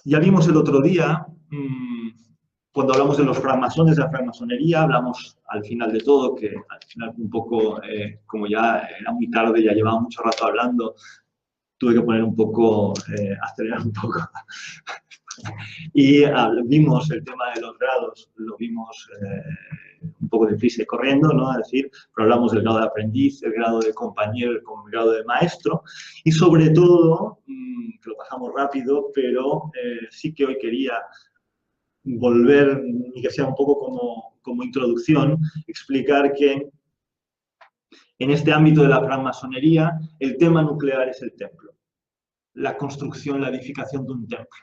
Ya vimos el otro día, cuando hablamos de los francmasones, de la francmasonería, hablamos al final de todo, que al final un poco, como ya era muy tarde, ya llevaba mucho rato hablando, tuve que poner un poco, acelerar un poco. Y vimos el tema de los grados, lo vimos un poco deprisa y corriendo, ¿no? Es decir, pero hablamos del grado de aprendiz, el grado de compañero, el grado de maestro, y sobre todo, que lo pasamos rápido, pero sí que hoy quería volver, y que sea un poco como introducción, explicar que en este ámbito de la francmasonería el tema nuclear es el templo, la construcción, la edificación de un templo.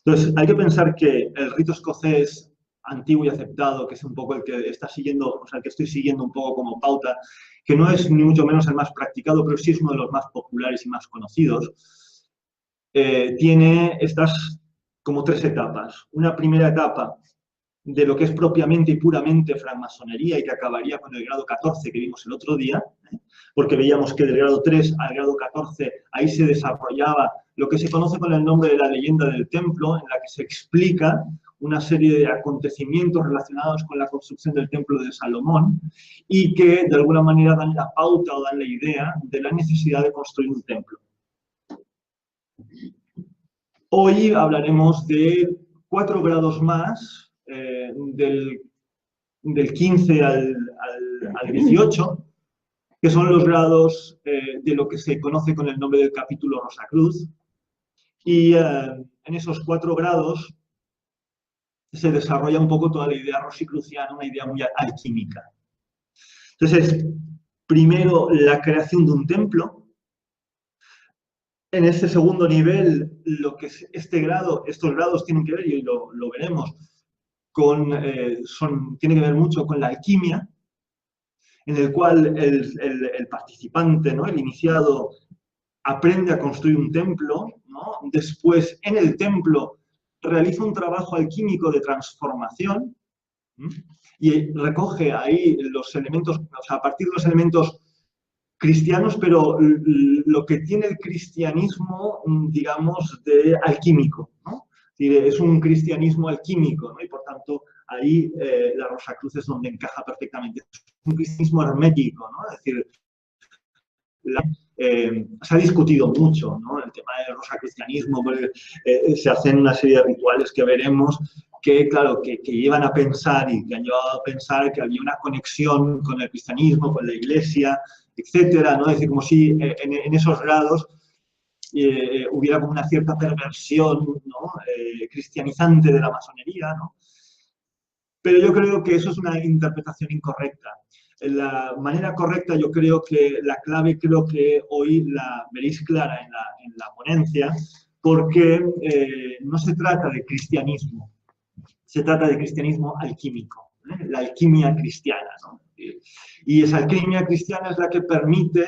Entonces, hay que pensar que el rito escocés antiguo y aceptado, que es un poco el que está siguiendo, o sea, el que estoy siguiendo un poco como pauta, que no es ni mucho menos el más practicado, pero sí es uno de los más populares y más conocidos, tiene estas como tres etapas. Una primera etapa de lo que es propiamente y puramente francmasonería y que acabaría con el grado 14 que vimos el otro día, porque veíamos que del grado 3 al grado 14 ahí se desarrollaba lo que se conoce con el nombre de la leyenda del templo, en la que se explica una serie de acontecimientos relacionados con la construcción del templo de Salomón y que de alguna manera dan la pauta o dan la idea de la necesidad de construir un templo. Hoy hablaremos de 4 grados más, del 15 al 18, que son los grados de lo que se conoce con el nombre del capítulo Rosacruz. Y en esos 4 grados se desarrolla un poco toda la idea rosicruciana, una idea muy alquímica. Entonces, primero la creación de un templo. En este segundo nivel, lo que es estos grados tienen que ver, y lo veremos, tiene que ver mucho con la alquimia, en el cual el participante, ¿no? El iniciado, aprende a construir un templo, ¿no? Después, en el templo, realiza un trabajo alquímico de transformación, y recoge ahí los elementos, o sea, a partir de los elementos cristianos, pero lo que tiene el cristianismo, digamos, de alquímico, ¿no? Es un cristianismo alquímico, ¿no? Y por tanto ahí la Rosacruz es donde encaja perfectamente. Es un cristianismo hermético, ¿no? Es decir, se ha discutido mucho, ¿no? El tema del rosacrucianismo, se hacen una serie de rituales que veremos que, claro, que llevan a pensar y que han llevado a pensar que había una conexión con el cristianismo, con la iglesia, etcétera, ¿no? Es decir, como si en esos grados hubiera como una cierta perversión, ¿no? Cristianizante de la masonería, ¿no? Pero yo creo que eso es una interpretación incorrecta. La manera correcta, yo creo que la clave, creo que hoy la veréis clara en la ponencia, porque no se trata de cristianismo, se trata de cristianismo alquímico, la alquimia cristiana, ¿no? Y esa alquimia cristiana es la que permite,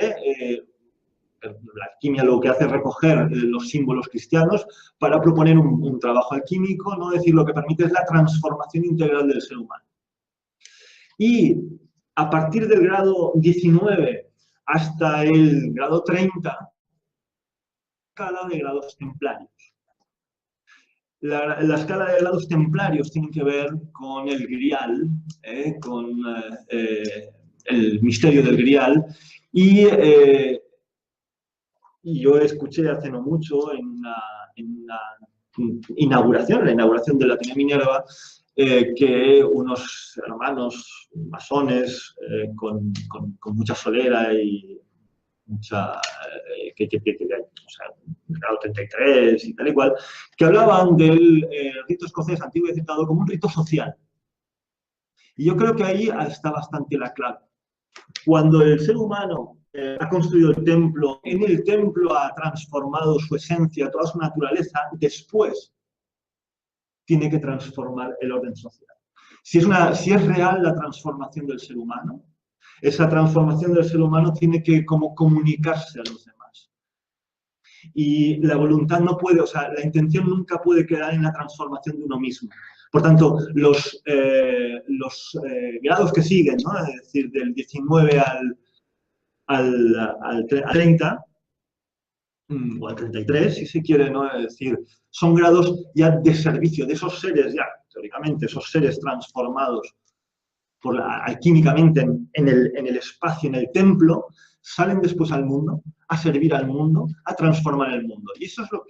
la alquimia lo que hace es recoger los símbolos cristianos para proponer un trabajo alquímico, ¿no? Es decir, lo que permite es la transformación integral del ser humano. Y a partir del grado 19 hasta el grado 30, escala de grados templarios. La escala de grados templarios tiene que ver con el grial, con el misterio del grial, y yo escuché hace no mucho en la inauguración de la Ateneo Minerva, que unos hermanos masones con mucha solera y mucha, o sea, grado 33 y tal y cual, que hablaban del rito escocés antiguo y aceptado como un rito social. Y yo creo que ahí está bastante la clave. Cuando el ser humano ha construido el templo, en el templo ha transformado su esencia, toda su naturaleza, después tiene que transformar el orden social. Si es real la transformación del ser humano, esa transformación del ser humano tiene que como comunicarse a los demás. Y la voluntad no puede, o sea, la intención nunca puede quedar en la transformación de uno mismo. Por tanto, los grados que siguen, ¿no? Es decir, del 19 al 30, o al 33, si se quiere, ¿no? Es decir, son grados ya de servicio, de esos seres ya, teóricamente, esos seres transformados alquímicamente en el espacio, en el templo, salen después al mundo, a servir al mundo, a transformar el mundo. Y eso es lo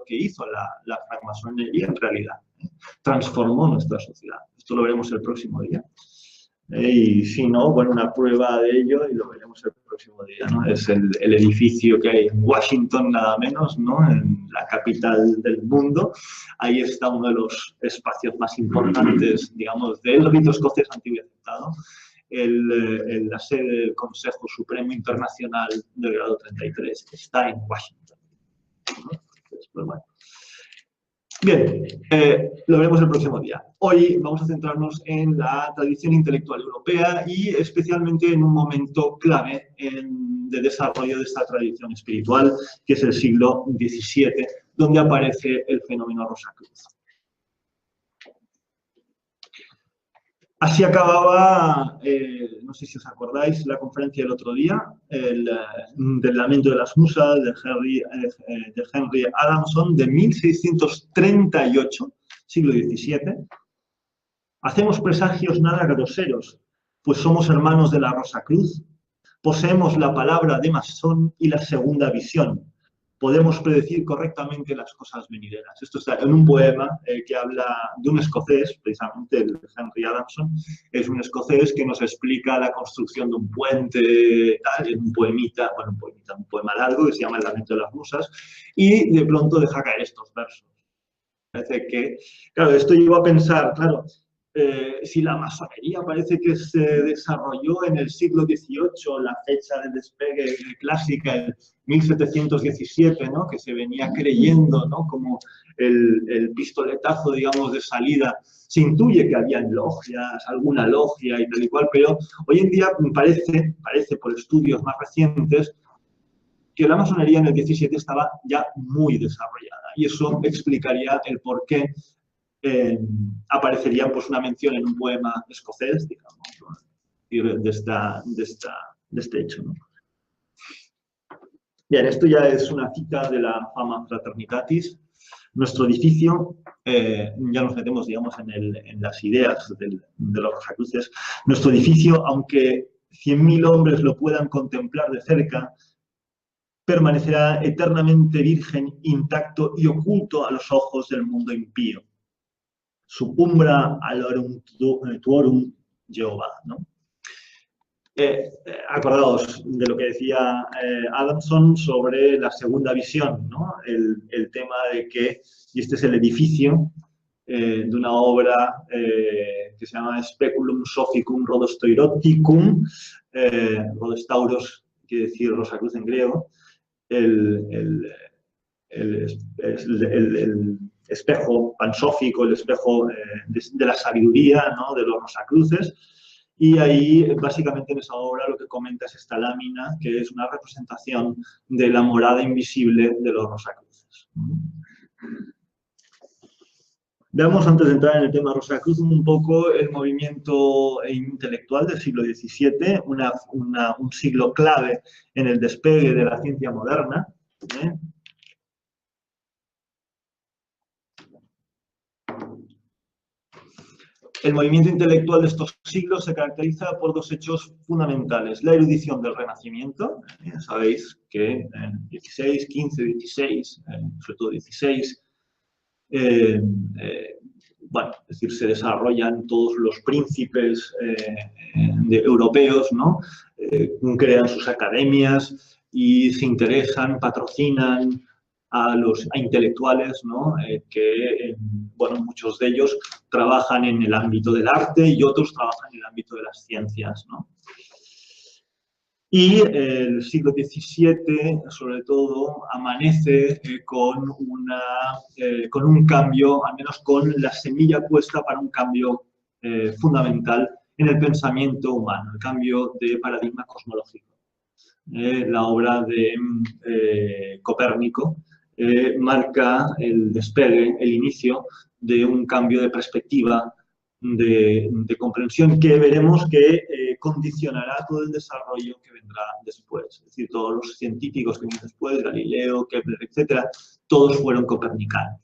que hizo la francmasonería en realidad. Transformó nuestra sociedad. Esto lo veremos el próximo día. Y si no, bueno, una prueba de ello, y lo veremos el próximo día, ¿no? Es el edificio que hay en Washington, nada menos, ¿no? En la capital del mundo. Ahí está uno de los espacios más importantes, digamos, del rito escocés antiguo y aceptado, la sede del Consejo Supremo Internacional del grado 33, que está en Washington, ¿no? Entonces, pues, bueno. Bien, lo veremos el próximo día. Hoy vamos a centrarnos en la tradición intelectual europea y especialmente en un momento clave de desarrollo de esta tradición espiritual, que es el siglo XVII, donde aparece el fenómeno Rosacruz. Así acababa, no sé si os acordáis, la conferencia del otro día, del Lamento de las Musas de Henry Adamson, de 1638, siglo XVII. Hacemos presagios nada groseros, pues somos hermanos de la Rosacruz, poseemos la palabra de masón y la segunda visión. Podemos predecir correctamente las cosas venideras. Esto está en un poema que habla de un escocés, precisamente el Henry Adamson, es un escocés que nos explica la construcción de un puente, tal, en un poemita, bueno, un poema largo que se llama El Lamento de las Musas, y de pronto deja caer estos versos. Parece que, claro, esto llevó a pensar, claro, si la masonería parece que se desarrolló en el siglo XVIII, la fecha del despegue clásica, el 1717, ¿no? Que se venía creyendo, ¿no? Como el pistoletazo, digamos, de salida. Se intuye que había logias, alguna logia y tal y cual, pero hoy en día parece por estudios más recientes, que la masonería en el 17 estaba ya muy desarrollada. Y eso explicaría el por qué aparecería pues, una mención en un poema escocés, digamos, de este hecho, ¿no? Bien, esto ya es una cita de la Fama Fraternitatis. Nuestro edificio, ya nos metemos, digamos, en las ideas de los Rosacruces. Nuestro edificio, aunque 100.000 hombres lo puedan contemplar de cerca, permanecerá eternamente virgen, intacto y oculto a los ojos del mundo impío. Supumbra alorum tuorum Jehová, ¿no? Acordaos de lo que decía Adamson sobre la segunda visión, ¿no? El tema de que, y este es el edificio de una obra que se llama Speculum Sophicum Rodostoiroticum, Rodostauros quiere decir Rosacruz en griego, el espejo pansófico, el espejo de la sabiduría, ¿no? De los Rosacruces. Y ahí, básicamente, en esa obra lo que comenta es esta lámina, que es una representación de la morada invisible de los Rosacruces. Veamos, antes de entrar en el tema Rosacruz, un poco el movimiento intelectual del siglo XVII, un siglo clave en el despegue de la ciencia moderna. El movimiento intelectual de estos siglos se caracteriza por dos hechos fundamentales. La erudición del Renacimiento, ya sabéis que en 16, 15, 16, sobre todo 16, bueno, es decir, se desarrollan todos los príncipes europeos, ¿no? Crean sus academias y se interesan, patrocinan a intelectuales, ¿no? Que, bueno, muchos de ellos trabajan en el ámbito del arte y otros trabajan en el ámbito de las ciencias, ¿no? Y el siglo XVII, sobre todo, amanece con un cambio, al menos con la semilla puesta para un cambio fundamental en el pensamiento humano, el cambio de paradigma cosmológico. La obra de Copérnico marca el despegue, el inicio de un cambio de perspectiva, de comprensión que veremos que condicionará todo el desarrollo que vendrá después. Es decir, todos los científicos que vienen después, Galileo, Kepler, etcétera, todos fueron copernicanos.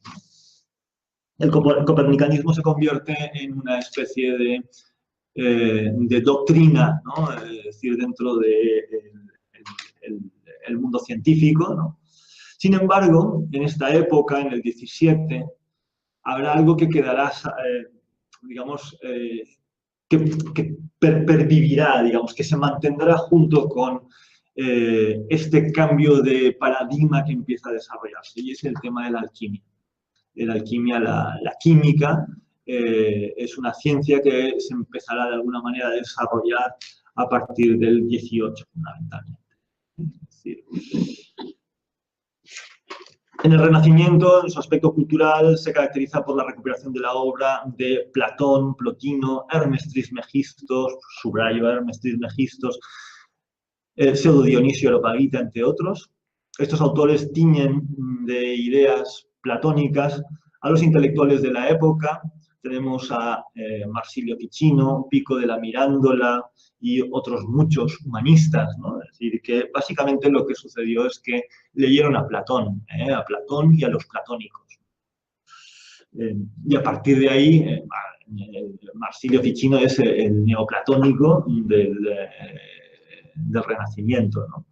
El copernicanismo se convierte en una especie de doctrina, ¿no? Es decir, dentro del el mundo científico, ¿no? Sin embargo, en esta época, en el 17, habrá algo que quedará, digamos, que pervivirá, digamos, que se mantendrá junto con este cambio de paradigma que empieza a desarrollarse, y es el tema de la alquimia. La alquimia, la química, es una ciencia que se empezará de alguna manera a desarrollar a partir del 18, fundamentalmente. Es decir, en el Renacimiento, en su aspecto cultural, se caracteriza por la recuperación de la obra de Platón, Plotino, Hermes Trismegistos, subrayo Hermes Trismegistos, Pseudo Dionisio Areopagita, entre otros. Estos autores tiñen de ideas platónicas a los intelectuales de la época. Tenemos a Marsilio Ficino, Pico de la Mirandola y otros muchos humanistas, ¿no? Es decir, que básicamente lo que sucedió es que leyeron a Platón y a los platónicos. Y a partir de ahí, Marsilio Ficino es el neoplatónico del Renacimiento, ¿no?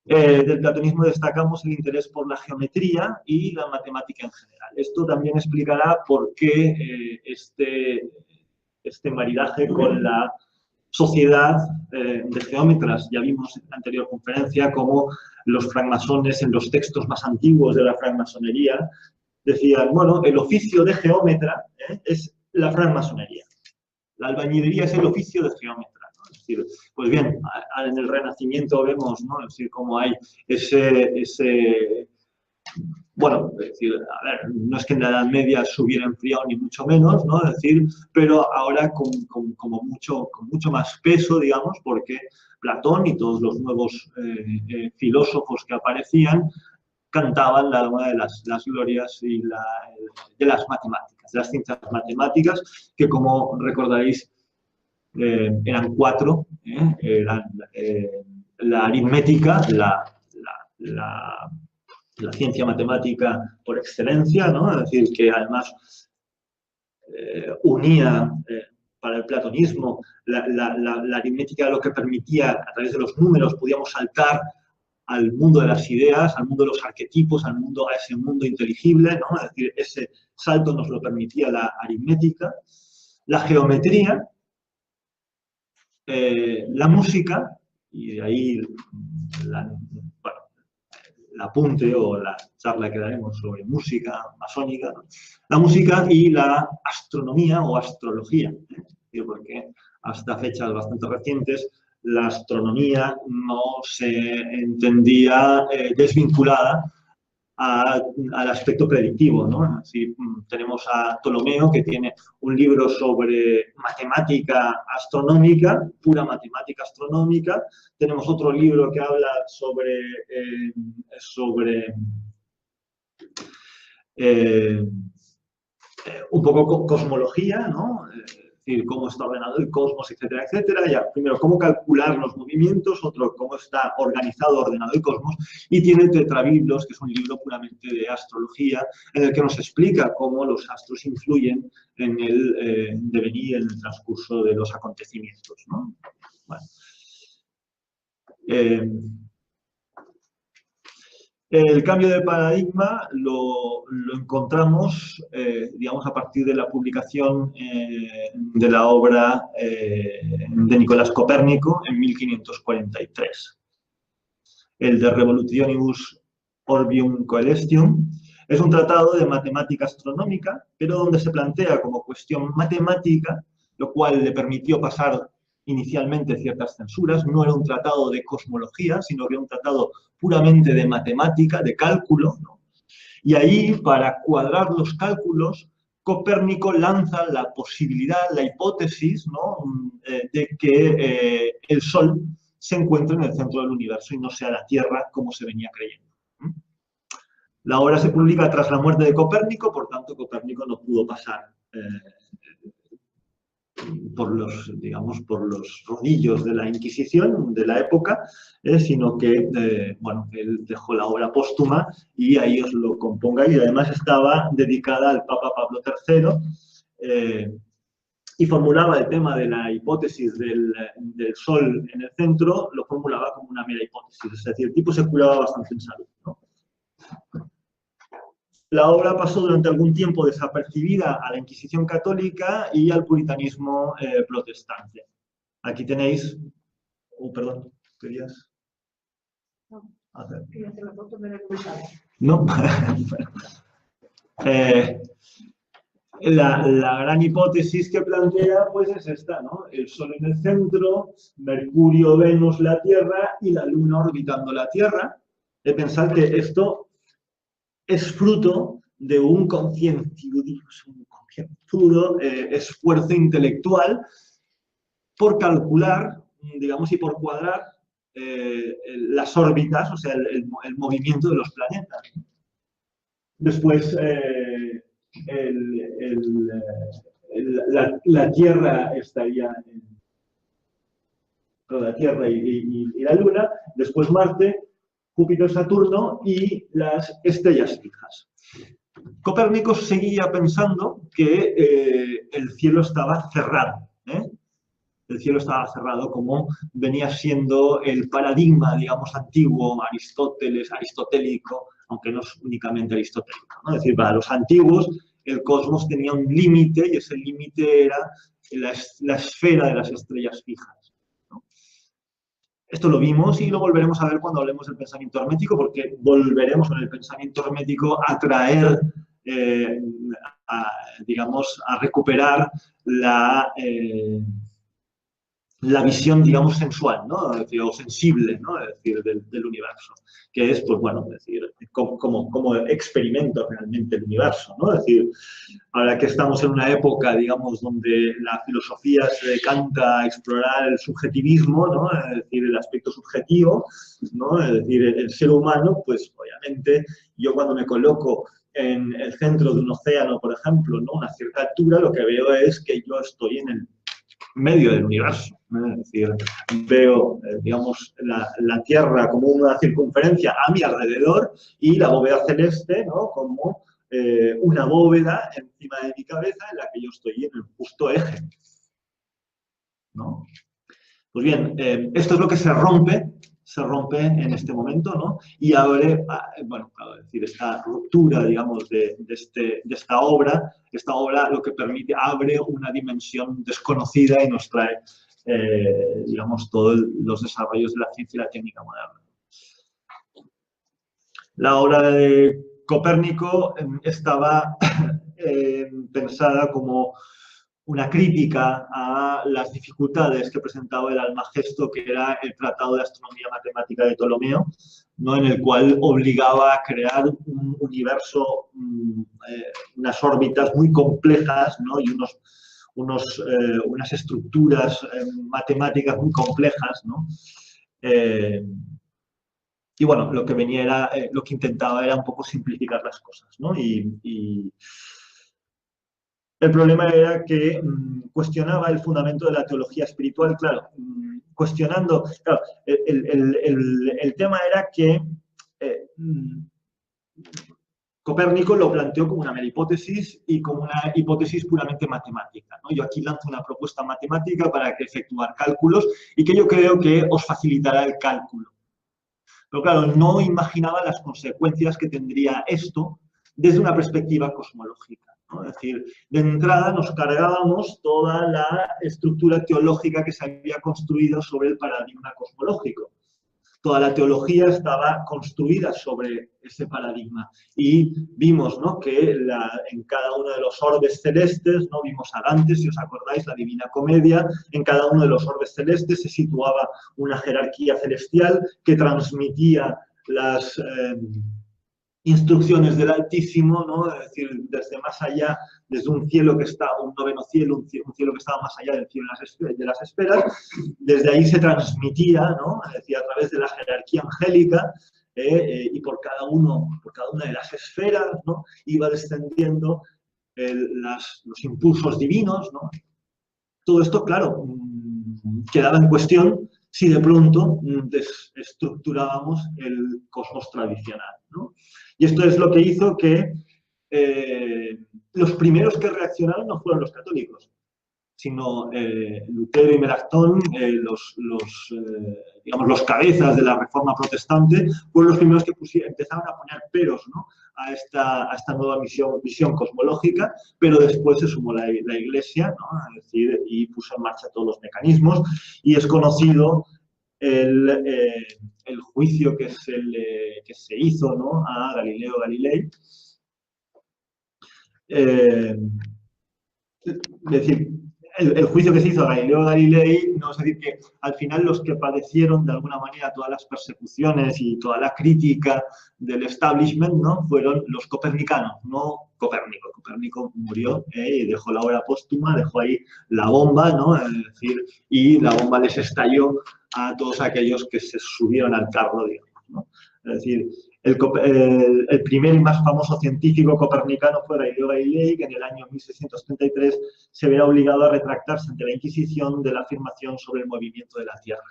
Del platonismo destacamos el interés por la geometría y la matemática en general. Esto también explicará por qué este maridaje con la sociedad de geómetras. Ya vimos en la anterior conferencia cómo los francmasones, en los textos más antiguos de la francmasonería, decían, bueno, el oficio de geómetra es la francmasonería. La albañilería es el oficio de geómetra. Es decir, pues bien, en el Renacimiento vemos, ¿no? Es decir, cómo hay bueno, es decir, a ver, no es que en la Edad Media se hubiera enfriado ni mucho menos, ¿no? Es decir, pero ahora con mucho más peso, digamos, porque Platón y todos los nuevos filósofos que aparecían cantaban una de las glorias de las matemáticas, de las ciencias matemáticas, que como recordaréis, eran 4, eran la aritmética, la ciencia matemática por excelencia, ¿no? Es decir, que además unía para el platonismo la aritmética, lo que permitía, a través de los números, podíamos saltar al mundo de las ideas, al mundo de los arquetipos, a ese mundo inteligible, ¿no? Es decir, ese salto nos lo permitía la aritmética, la geometría, la música, y de ahí el apunte o la charla que daremos sobre música masónica, ¿no? La música y la astronomía o astrología, porque hasta fechas bastante recientes la astronomía no se entendía desvinculada al aspecto predictivo, ¿no? Así, tenemos a Ptolomeo, que tiene un libro sobre matemática astronómica, pura matemática astronómica. Tenemos otro libro que habla sobre un poco cosmología, ¿no? Es decir, cómo está ordenado el cosmos, etcétera, etcétera. Ya, primero, cómo calcular los movimientos, otro, cómo está organizado, ordenado el cosmos, y tiene Tetrabiblos, que es un libro puramente de astrología, en el que nos explica cómo los astros influyen en el devenir, en el transcurso de los acontecimientos, ¿no? Bueno. El cambio de paradigma lo encontramos, digamos, a partir de la publicación de la obra de Nicolás Copérnico en 1543. El de Revolutionibus Orbium Coelestium es un tratado de matemática astronómica, pero donde se plantea como cuestión matemática, lo cual le permitió pasar inicialmente ciertas censuras. No era un tratado de cosmología, sino que era un tratado puramente de matemática, de cálculo, ¿no? Y ahí, para cuadrar los cálculos, Copérnico lanza la posibilidad, la hipótesis, ¿no? De que el Sol se encuentre en el centro del universo y no sea la Tierra como se venía creyendo. La obra se publica tras la muerte de Copérnico, por tanto Copérnico no pudo pasar digamos, por los rodillos de la Inquisición de la época, sino que, bueno, él dejó la obra póstuma y ahí os lo compongáis, y además estaba dedicada al Papa Pablo III, y formulaba el tema de la hipótesis del Sol en el centro, lo formulaba como una mera hipótesis, es decir, el tipo se curaba bastante en salud, ¿no? La obra pasó durante algún tiempo desapercibida a la Inquisición católica y al puritanismo protestante. Aquí tenéis... perdón, ¿querías hacer? No. La gran hipótesis que plantea pues es esta, ¿no? El Sol en el centro, Mercurio, Venus, la Tierra y la Luna orbitando la Tierra. Pensad que esto es fruto de un concienzudo esfuerzo intelectual por calcular, digamos, y por cuadrar las órbitas, o sea, el movimiento de los planetas. Después, la Tierra estaría la Tierra y la Luna, después Marte, Júpiter, Saturno y las estrellas fijas. Copérnico seguía pensando que el cielo estaba cerrado, el cielo estaba cerrado como venía siendo el paradigma, digamos, antiguo, aristotélico, aunque no es únicamente aristotélico, ¿no? Es decir, para los antiguos el cosmos tenía un límite y ese límite era la esfera de las estrellas fijas, ¿no? Esto lo vimos y lo volveremos a ver cuando hablemos del pensamiento hermético, porque volveremos en el pensamiento hermético a traer, digamos, a recuperar la visión, digamos, sensual, ¿no? Es decir, o sensible, ¿no? Es decir, del universo, que es, pues bueno, es decir, como experimento realmente el universo, ¿no? Es decir, ahora que estamos en una época, digamos, donde la filosofía se decanta a explorar el subjetivismo, ¿no? Es decir, el aspecto subjetivo, ¿no? Es decir, el ser humano, pues obviamente yo cuando me coloco en el centro de un océano, por ejemplo, ¿no? Una cierta altura, lo que veo es que yo estoy en el medio del universo, ¿no? Es decir, veo, digamos, la Tierra como una circunferencia a mi alrededor y la bóveda celeste, ¿no? Como una bóveda encima de mi cabeza en la que yo estoy en el justo eje, ¿no? Pues bien, esto es lo que se rompe en este momento, ¿no? Y abre, bueno, claro, es decir, esta ruptura, digamos, de esta obra lo que permite, abre una dimensión desconocida y nos trae, digamos, todos los desarrollos de la ciencia y la técnica moderna. La obra de Copérnico estaba pensada como una crítica a las dificultades que presentaba el Almagesto, que era el Tratado de Astronomía Matemática de Ptolomeo, ¿no? En el cual obligaba a crear un universo, unas órbitas muy complejas, ¿no? Y unas estructuras matemáticas muy complejas, ¿no? Y bueno, lo que venía era, lo que intentaba era un poco simplificar las cosas, ¿no? Y el problema era que cuestionaba el fundamento de la teología espiritual, claro, cuestionando, claro, el tema era que Copérnico lo planteó como una mera hipótesis y como una hipótesis puramente matemática, ¿no? Yo aquí lanzo una propuesta matemática para que efectuar cálculos y que yo creo que os facilitará el cálculo. Pero claro, no imaginaba las consecuencias que tendría esto desde una perspectiva cosmológica, ¿no? Es decir, de entrada nos cargábamos toda la estructura teológica que se había construido sobre el paradigma cosmológico. Toda la teología estaba construida sobre ese paradigma. Y vimos, ¿no? Que en cada uno de los orbes celestes, ¿no? Vimos a Dante, si os acordáis, la Divina Comedia, en cada uno de los orbes celestes se situaba una jerarquía celestial que transmitía las instrucciones del Altísimo, ¿no? Es decir, desde más allá, desde un cielo que está, un noveno cielo, un cielo que estaba más allá del cielo de las esferas, desde ahí se transmitía, ¿no? Es decir, a través de la jerarquía angélica, y por cada una de las esferas, ¿no? Iba descendiendo los impulsos divinos, ¿no? todo esto, claro, quedaba en cuestión si de pronto desestructurábamos el cosmos tradicional, ¿no? Y esto es lo que hizo que los primeros que reaccionaron no fueron los católicos, sino Lutero y Melanchthon, digamos, los cabezas de la Reforma Protestante, fueron los primeros que empezaron a poner peros, ¿no?, a esta nueva visión cosmológica, pero después se sumó la Iglesia, ¿no?, es decir, y puso en marcha todos los mecanismos, y es conocido el juicio que se hizo, ¿no?, a Galileo Galilei. Es decir, el juicio que se hizo a Galileo Galilei, no, es decir, que al final los que padecieron de alguna manera todas las persecuciones y toda la crítica del establishment, ¿no?, fueron los copernicanos, no Copérnico. Copérnico murió y dejó la obra póstuma, dejó ahí la bomba, ¿no?, es decir, y la bomba les estalló a todos aquellos que se subieron al carro, digamos, ¿no? Es decir, el primer y más famoso científico copernicano fue Galileo Galilei, que en el año 1633 se verá obligado a retractarse ante la Inquisición de la afirmación sobre el movimiento de la Tierra.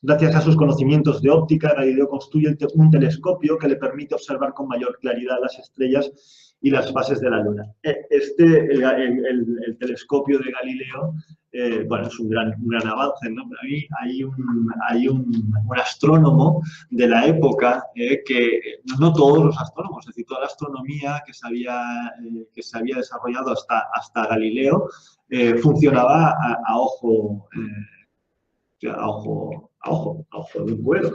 Gracias a sus conocimientos de óptica, Galileo construye un telescopio que le permite observar con mayor claridad las estrellas y las fases de la Luna. El telescopio de Galileo, bueno, es un gran avance, ¿no? Para mí hay un astrónomo de la época que, no todos los astrónomos, es decir, toda la astronomía que se había desarrollado hasta Galileo funcionaba a ojo de un cuero.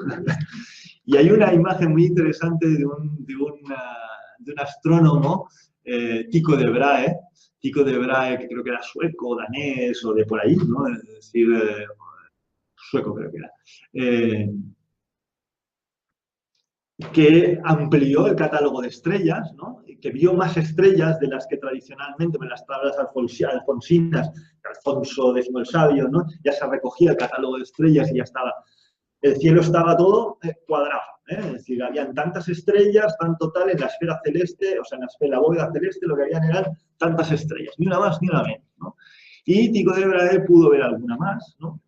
Y hay una imagen muy interesante de un astrónomo, Tycho de Brahe, que creo que era sueco, danés o de por ahí, ¿no? Es decir, sueco creo que era. Que amplió el catálogo de estrellas, ¿no?, y que vio más estrellas de las que tradicionalmente en las tablas alfonsinas, Alfonso X el Sabio, ¿no?, ya se recogía el catálogo de estrellas y ya estaba, el cielo estaba todo cuadrado, es decir, habían tantas estrellas, tanto tal en la esfera celeste, o sea, en la bóveda celeste lo que habían eran tantas estrellas, ni una más ni una menos, ¿no? Y Tycho de Brahe pudo ver alguna más, ¿no?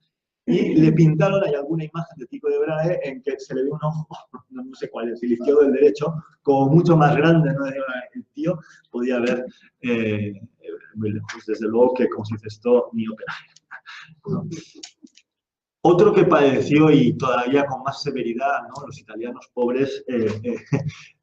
Y le pintaron, hay alguna imagen de Tycho de Brahe en que se le ve un ojo, no sé cuál es, el izquierdo o el derecho, como mucho más grande, ¿no? El tío podía ver muy lejos, desde luego que, como se dice esto, míope, ¿no? Otro que padeció y todavía con más severidad, ¿no?, los italianos pobres,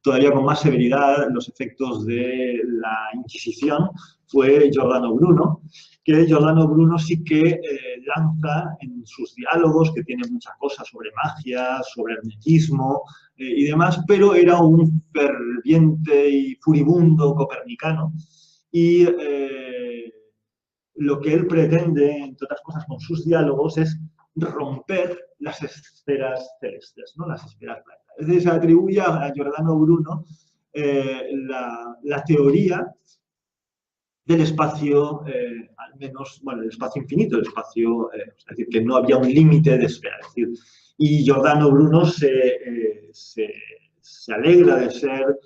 todavía con más severidad los efectos de la Inquisición, fue Giordano Bruno, que Giordano Bruno sí que lanza en sus diálogos, que tiene muchas cosas sobre magia, sobre hermetismo y demás, pero era un ferviente y furibundo copernicano, y lo que él pretende, entre otras cosas, con sus diálogos es romper las esferas celestes, ¿no?, las esferas blancas. Es decir, se atribuye a Giordano Bruno la teoría del espacio, al menos, bueno, el espacio infinito, el espacio, es decir, que no había un límite de esfera. Es decir, y Giordano Bruno se alegra de ser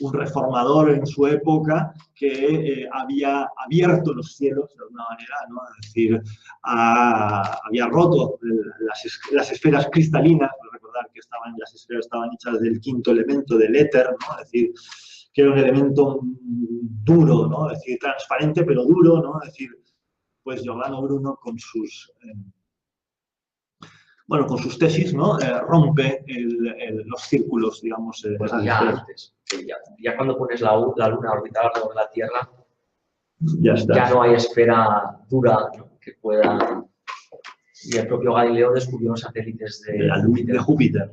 un reformador en su época que había abierto los cielos de alguna manera, ¿no? Es decir, había roto las esferas cristalinas, recordar que las esferas estaban hechas del quinto elemento, del éter, ¿no? Es decir, que era un elemento duro, ¿no? Es decir, transparente pero duro, ¿no? Es decir, pues Giordano Bruno con sus tesis, ¿no?, rompe los círculos, digamos. Pues ya antes, ya cuando pones la Luna a orbitar alrededor de la Tierra, ya no hay esfera dura, ¿no?, que pueda... Y el propio Galileo descubrió los satélites de Júpiter.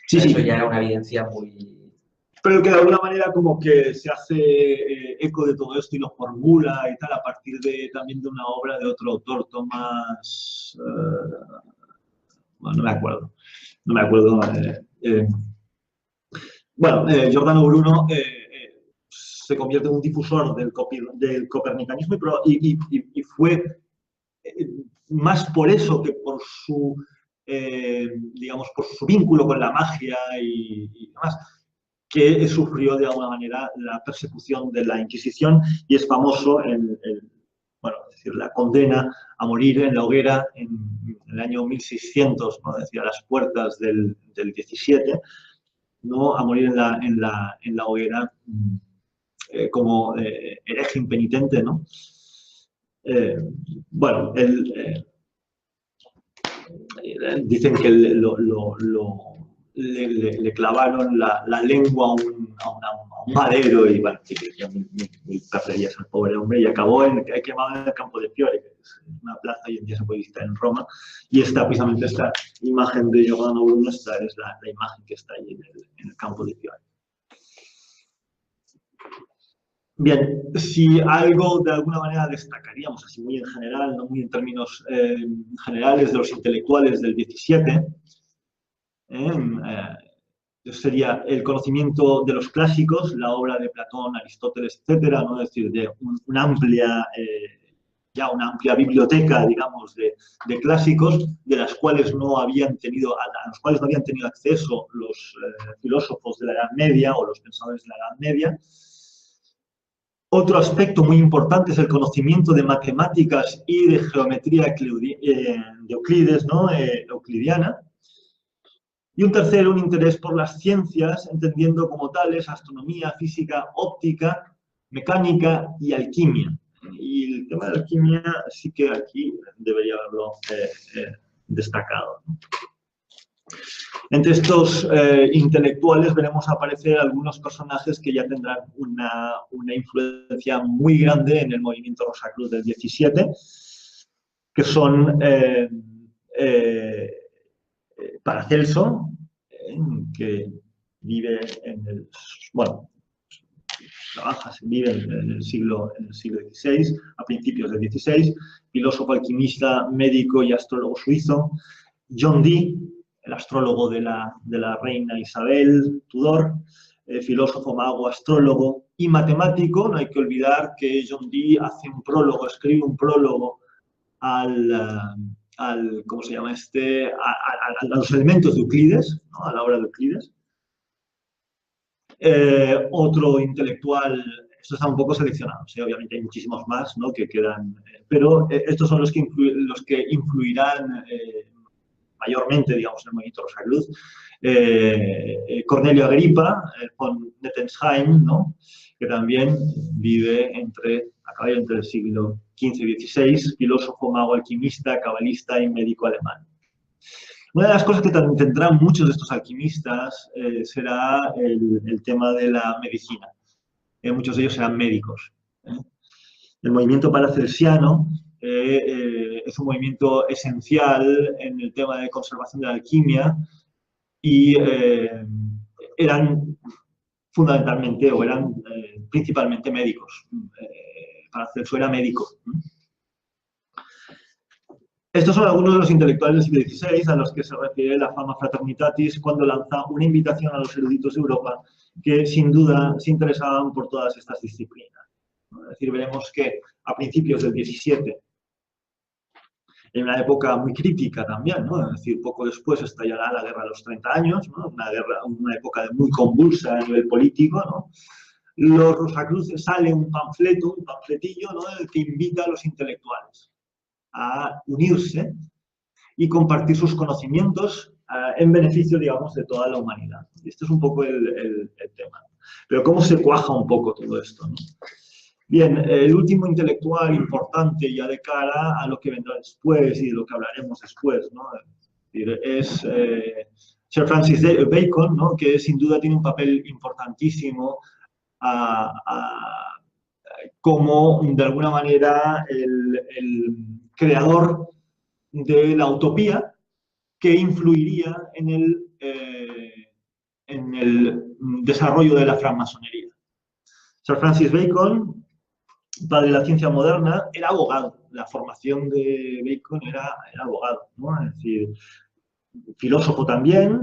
Sí, eso ya era una evidencia muy... Pero que de alguna manera como que se hace eco de todo esto y lo formula y tal, a partir también de una obra de otro autor, Tomás... bueno, no me acuerdo. Giordano Bruno se convierte en un difusor del copernicanismo y fue más por eso que por su, digamos, por su vínculo con la magia y demás, que sufrió de alguna manera la persecución de la Inquisición y es famoso bueno, es decir, la condena a morir en la hoguera en el año 1600, ¿no? Es decir, a las puertas del 17, ¿no? A morir en la hoguera como hereje impenitente, ¿no? Bueno, dicen que le clavaron la lengua a un madero y bueno, muy cafrerías al pobre hombre y acabó quemado en el Campo de Fiore, que es una plaza y hoy en día se puede visitar en Roma, y precisamente esta imagen de Giordano Bruno, esta es la imagen que está ahí en el Campo de Fiore. Bien, si algo de alguna manera destacaríamos, así muy en general, no muy en términos generales, de los intelectuales del 17, sería el conocimiento de los clásicos, la obra de Platón, Aristóteles, etcétera, ¿no? Es decir, de una amplia biblioteca, digamos, de clásicos, de las cuales a los cuales no habían tenido acceso los filósofos de la Edad Media o los pensadores de la Edad Media. Otro aspecto muy importante es el conocimiento de matemáticas y de geometría de Euclides, ¿no? Euclidiana. Y un tercero, un interés por las ciencias, entendiendo como tales astronomía, física, óptica, mecánica y alquimia. Y el tema de la alquimia sí que aquí debería haberlo destacado. Entre estos intelectuales veremos aparecer algunos personajes que ya tendrán una influencia muy grande en el movimiento Rosacruz del 17, que son Paracelso, que vive vive en el siglo XVI, a principios del XVI, filósofo, alquimista, médico y astrólogo suizo. John Dee, el astrólogo de la reina Isabel Tudor, filósofo, mago, astrólogo y matemático. No hay que olvidar que John Dee escribe un prólogo ¿cómo se llama a los elementos de Euclides, ¿no? A la obra de Euclides. Otro intelectual, esto está un poco seleccionado, ¿sí? Obviamente hay muchísimos más, ¿no? Que quedan, pero estos son los que influirán mayormente, digamos, en el movimiento Rosacruz. Cornelio Agripa, von Nettesheim, ¿no? Que también vive a caballo entre el siglo XV y XVI, filósofo, mago, alquimista, cabalista y médico alemán. Una de las cosas que tendrán muchos de estos alquimistas será el tema de la medicina. Muchos de ellos serán médicos. El movimiento paracelsiano es un movimiento esencial en el tema de conservación de la alquimia y eran fundamentalmente o eran principalmente médicos. Paracelso era médico. Estos son algunos de los intelectuales del siglo XVI a los que se refiere la Fama Fraternitatis cuando lanza una invitación a los eruditos de Europa que sin duda se interesaban por todas estas disciplinas. Es decir, veremos que a principios del XVII, en una época muy crítica también, ¿no? Es decir, poco después estallará la Guerra de los 30 años, ¿no? Una época muy convulsa a nivel político, ¿no? Los Rosacruces sale un panfletillo, ¿no? En el que invita a los intelectuales a unirse y compartir sus conocimientos en beneficio, digamos, de toda la humanidad. Y este es un poco el tema. Pero ¿cómo se cuaja un poco todo esto, ¿no? Bien, el último intelectual importante ya de cara a lo que vendrá después y de lo que hablaremos después, ¿no? Es Sir Francis Bacon, ¿no? Que sin duda tiene un papel importantísimo como, de alguna manera, el creador de la utopía que influiría en el desarrollo de la francmasonería. Sir Francis Bacon, padre de la ciencia moderna, era abogado. La formación de Bacon era abogado, ¿no? Es decir, filósofo también,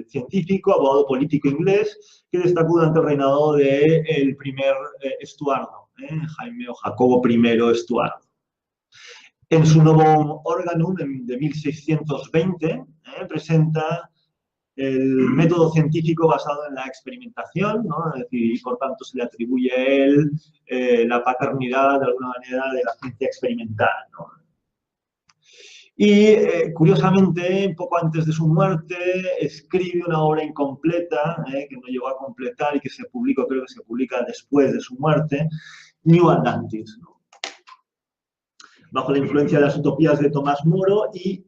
científico, abogado político inglés, que destacó durante el reinado del primer Estuardo, Jaime o Jacobo I Estuardo. En su Novum Organum de 1620 presenta el método científico basado en la experimentación, ¿no? Es decir, y por tanto se le atribuye a él la paternidad, de alguna manera, de la ciencia experimental, ¿no? Y, curiosamente, poco antes de su muerte, escribe una obra incompleta, que no llegó a completar y que se publicó, creo que se publica después de su muerte, New Atlantis, ¿no? Bajo la influencia de las utopías de Tomás Moro y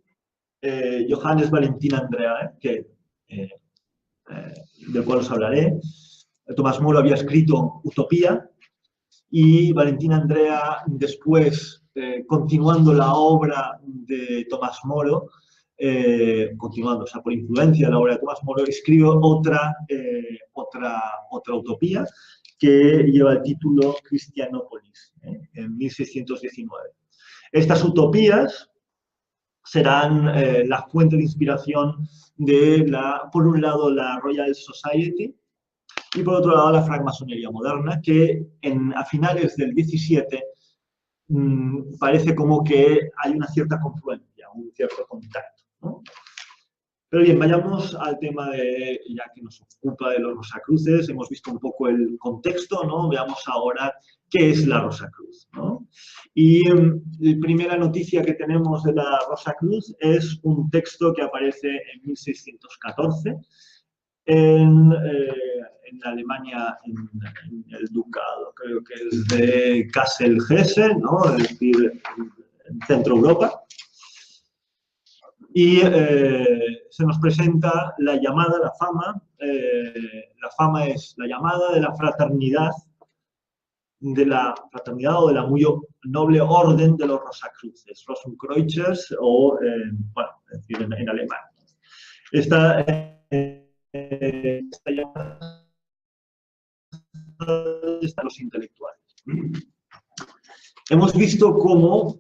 Johannes Valentín Andrea, del cual os hablaré. Tomás Moro había escrito Utopía y Valentín Andrea, después, continuando la obra de Tomás Moro, continuando, o sea, por influencia de la obra de Tomás Moro, escribe otra utopía que lleva el título Cristianópolis, en 1619. Estas utopías serán la fuente de inspiración de, por un lado, la Royal Society y, por otro lado, la francmasonería moderna, que a finales del 17 parece como que hay una cierta confluencia, un cierto contacto, ¿no? Pero bien, vayamos al tema ya que nos ocupa de los Rosacruces. Hemos visto un poco el contexto, ¿no? Veamos ahora qué es la Rosacruz, ¿no? Y la primera noticia que tenemos de la Rosacruz es un texto que aparece en 1614 en Alemania, en el ducado, creo que es de Kassel-Hesse, ¿no? Es decir, en Centro Europa. Y se nos presenta la llamada, la fama. La fama es la llamada de la fraternidad o de la muy noble orden de los Rosacruces, Rosenkreuzers, o, bueno, es decir, en alemán. Esta llamada está los intelectuales. Hemos visto cómo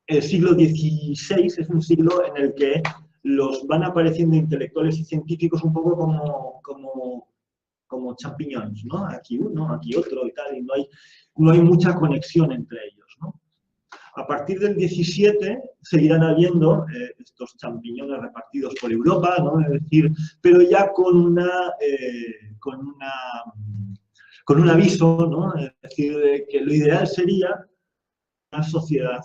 el siglo XVI es un siglo en el que van apareciendo intelectuales y científicos un poco como champiñones, ¿no? Aquí uno, aquí otro y tal, y no hay mucha conexión entre ellos, ¿no? A partir del 17 seguirán habiendo estos champiñones repartidos por Europa, ¿no? Es decir, pero ya con un aviso, ¿no? Es decir, de que lo ideal sería una sociedad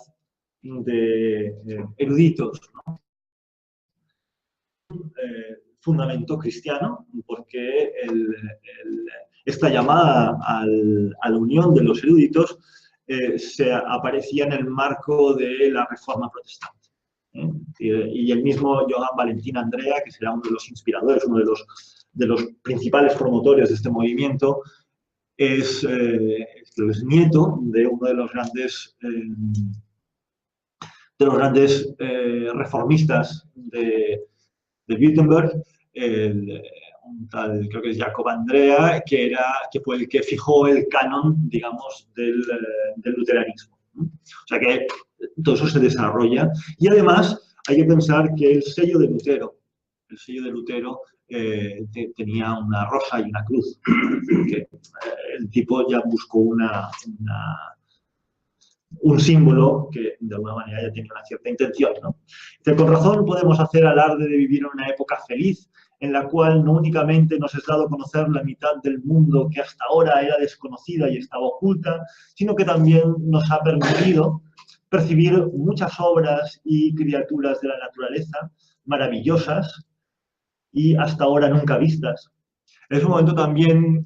de eruditos, ¿no? Fundamento cristiano, porque esta llamada a la unión de los eruditos se aparecía en el marco de la Reforma Protestante. Y el mismo Johann Valentín Andrea, que será uno de los inspiradores, uno de los principales promotores de este movimiento, es nieto de uno de los grandes reformistas de Wittenberg, un tal, creo que es Jacob Andrea, que fue el que fijó el canon, digamos, del luteranismo. O sea que todo eso se desarrolla. Y además hay que pensar que el sello de Lutero tenía una rosa y una cruz. Que el tipo ya buscó un símbolo que de alguna manera ya tenía una cierta intención, ¿no? Con razón podemos hacer alarde de vivir en una época feliz en la cual no únicamente nos es dado conocer la mitad del mundo que hasta ahora era desconocida y estaba oculta, sino que también nos ha permitido percibir muchas obras y criaturas de la naturaleza maravillosas y hasta ahora nunca vistas. Es un momento también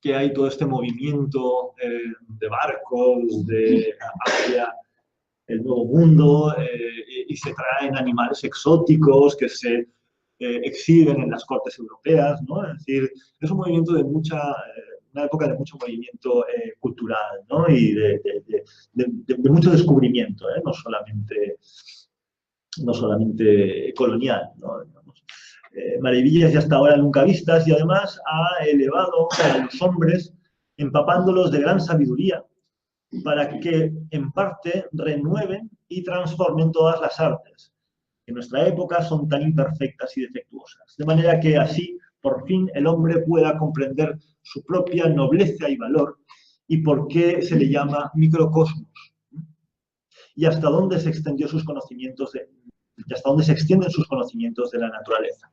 que hay todo este movimiento de barcos hacia el nuevo mundo y se traen animales exóticos que se exhiben en las cortes europeas, ¿no? Es decir, es un movimiento de una época de mucho movimiento cultural, ¿no? Y de mucho descubrimiento, no solamente colonial, ¿no? Maravillas y hasta ahora nunca vistas, y además ha elevado a los hombres empapándolos de gran sabiduría para que en parte renueven y transformen todas las artes que en nuestra época son tan imperfectas y defectuosas, de manera que así por fin el hombre pueda comprender su propia nobleza y valor y por qué se le llama microcosmos y hasta dónde se extendió sus conocimientos de y hasta dónde se extienden sus conocimientos de la naturaleza.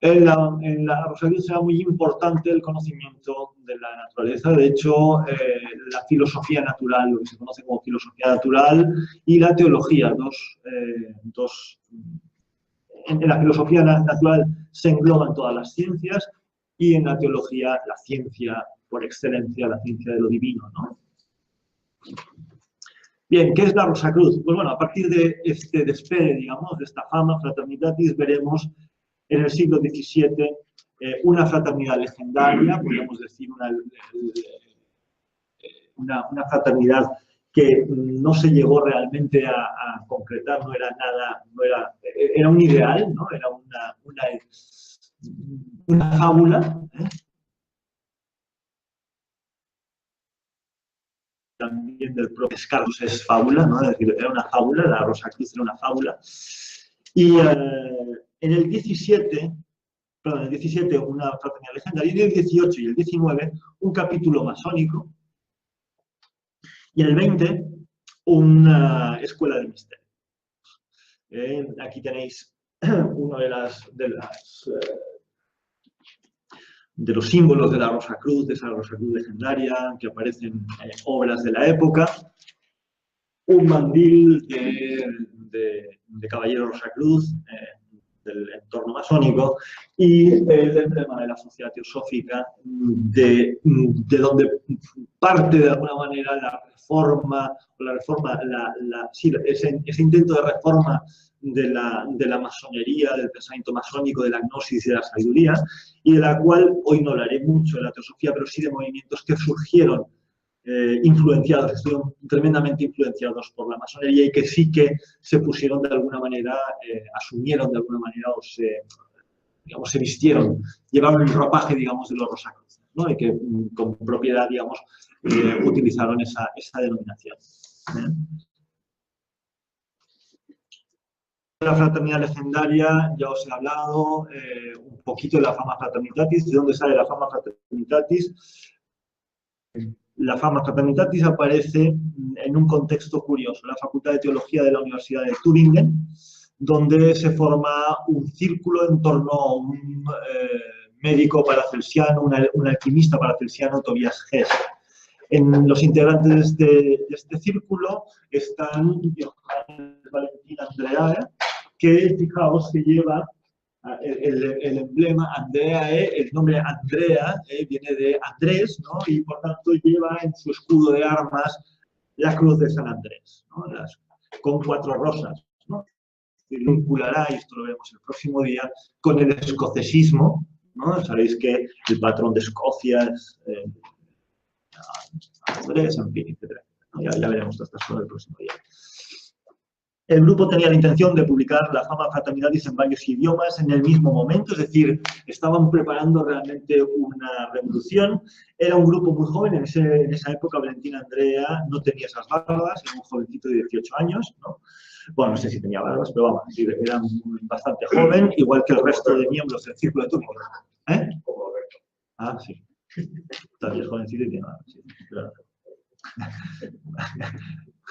En la Rosacruz era muy importante el conocimiento de la naturaleza. De hecho, la filosofía natural, lo que se conoce como filosofía natural, y la teología, en la filosofía natural se engloban todas las ciencias, y en la teología la ciencia por excelencia, la ciencia de lo divino, ¿no? Bien, ¿qué es la Rosacruz? Pues bueno, a partir de este despegue, digamos, de esta fama Fraternitatis, veremos en el siglo XVII una fraternidad legendaria, podríamos decir una fraternidad que no se llegó realmente a concretar, no era nada, era un ideal, ¿no? Era una fábula, también del propio Descartes es fábula, ¿no? Es decir, era una fábula, la Rosacruz era una fábula. Y en el 17, una fraternidad legendaria, y en el 18 y el 19 un capítulo masónico, y en el 20 una escuela de misterio. Aquí tenéis uno de los símbolos de la Rosacruz, de esa Rosacruz legendaria, que aparecen en obras de la época. Un mandil de caballero Rosacruz, del entorno masónico, y el emblema de la sociedad teosófica, de donde parte de alguna manera ese intento de reforma de la masonería, del pensamiento masónico, de la gnosis y de la sabiduría, y de la cual hoy no hablaré mucho de la teosofía, pero sí de movimientos que surgieron estuvieron tremendamente influenciados por la masonería, y que sí que se pusieron de alguna manera, asumieron de alguna manera, o se vistieron, llevaron el ropaje, digamos, de los Rosacruces, ¿no? Y que con propiedad, digamos, utilizaron esa denominación. La fraternidad legendaria, ya os he hablado un poquito de la fama Fraternitatis. ¿De dónde sale la fama Fraternitatis? La fama Fraternitatis aparece en un contexto curioso, la Facultad de Teología de la Universidad de Tübingen, donde se forma un círculo en torno a un médico paracelsiano, un alquimista paracelsiano, Tobias Hess. En los integrantes de este círculo están Johannes Valentin Andreae, que, fijaos, que lleva el emblema Andreae, el nombre Andrea viene de Andrés, ¿no? Y por tanto lleva en su escudo de armas la cruz de San Andrés, ¿no? Con 4 rosas, ¿no? Se vinculará, y esto lo veremos el próximo día, con el escocesismo, ¿no? Sabéis que el patrón de Escocia es Andrés, en fin, etc. Ya veremos estas cosas el próximo día. El grupo tenía la intención de publicar la fama Fraternitatis en varios idiomas en el mismo momento, es decir, estaban preparando realmente una revolución. Era un grupo muy joven, en esa época Valentín Andrea no tenía esas barbas, era un jovencito de 18 años, ¿no? Bueno, no sé si tenía barbas, pero vamos, era bastante joven, igual que el resto de miembros del Círculo de Tübingen. Como Roberto. Ah, sí. Todavía jovencito y tiene barbas, sí, claro.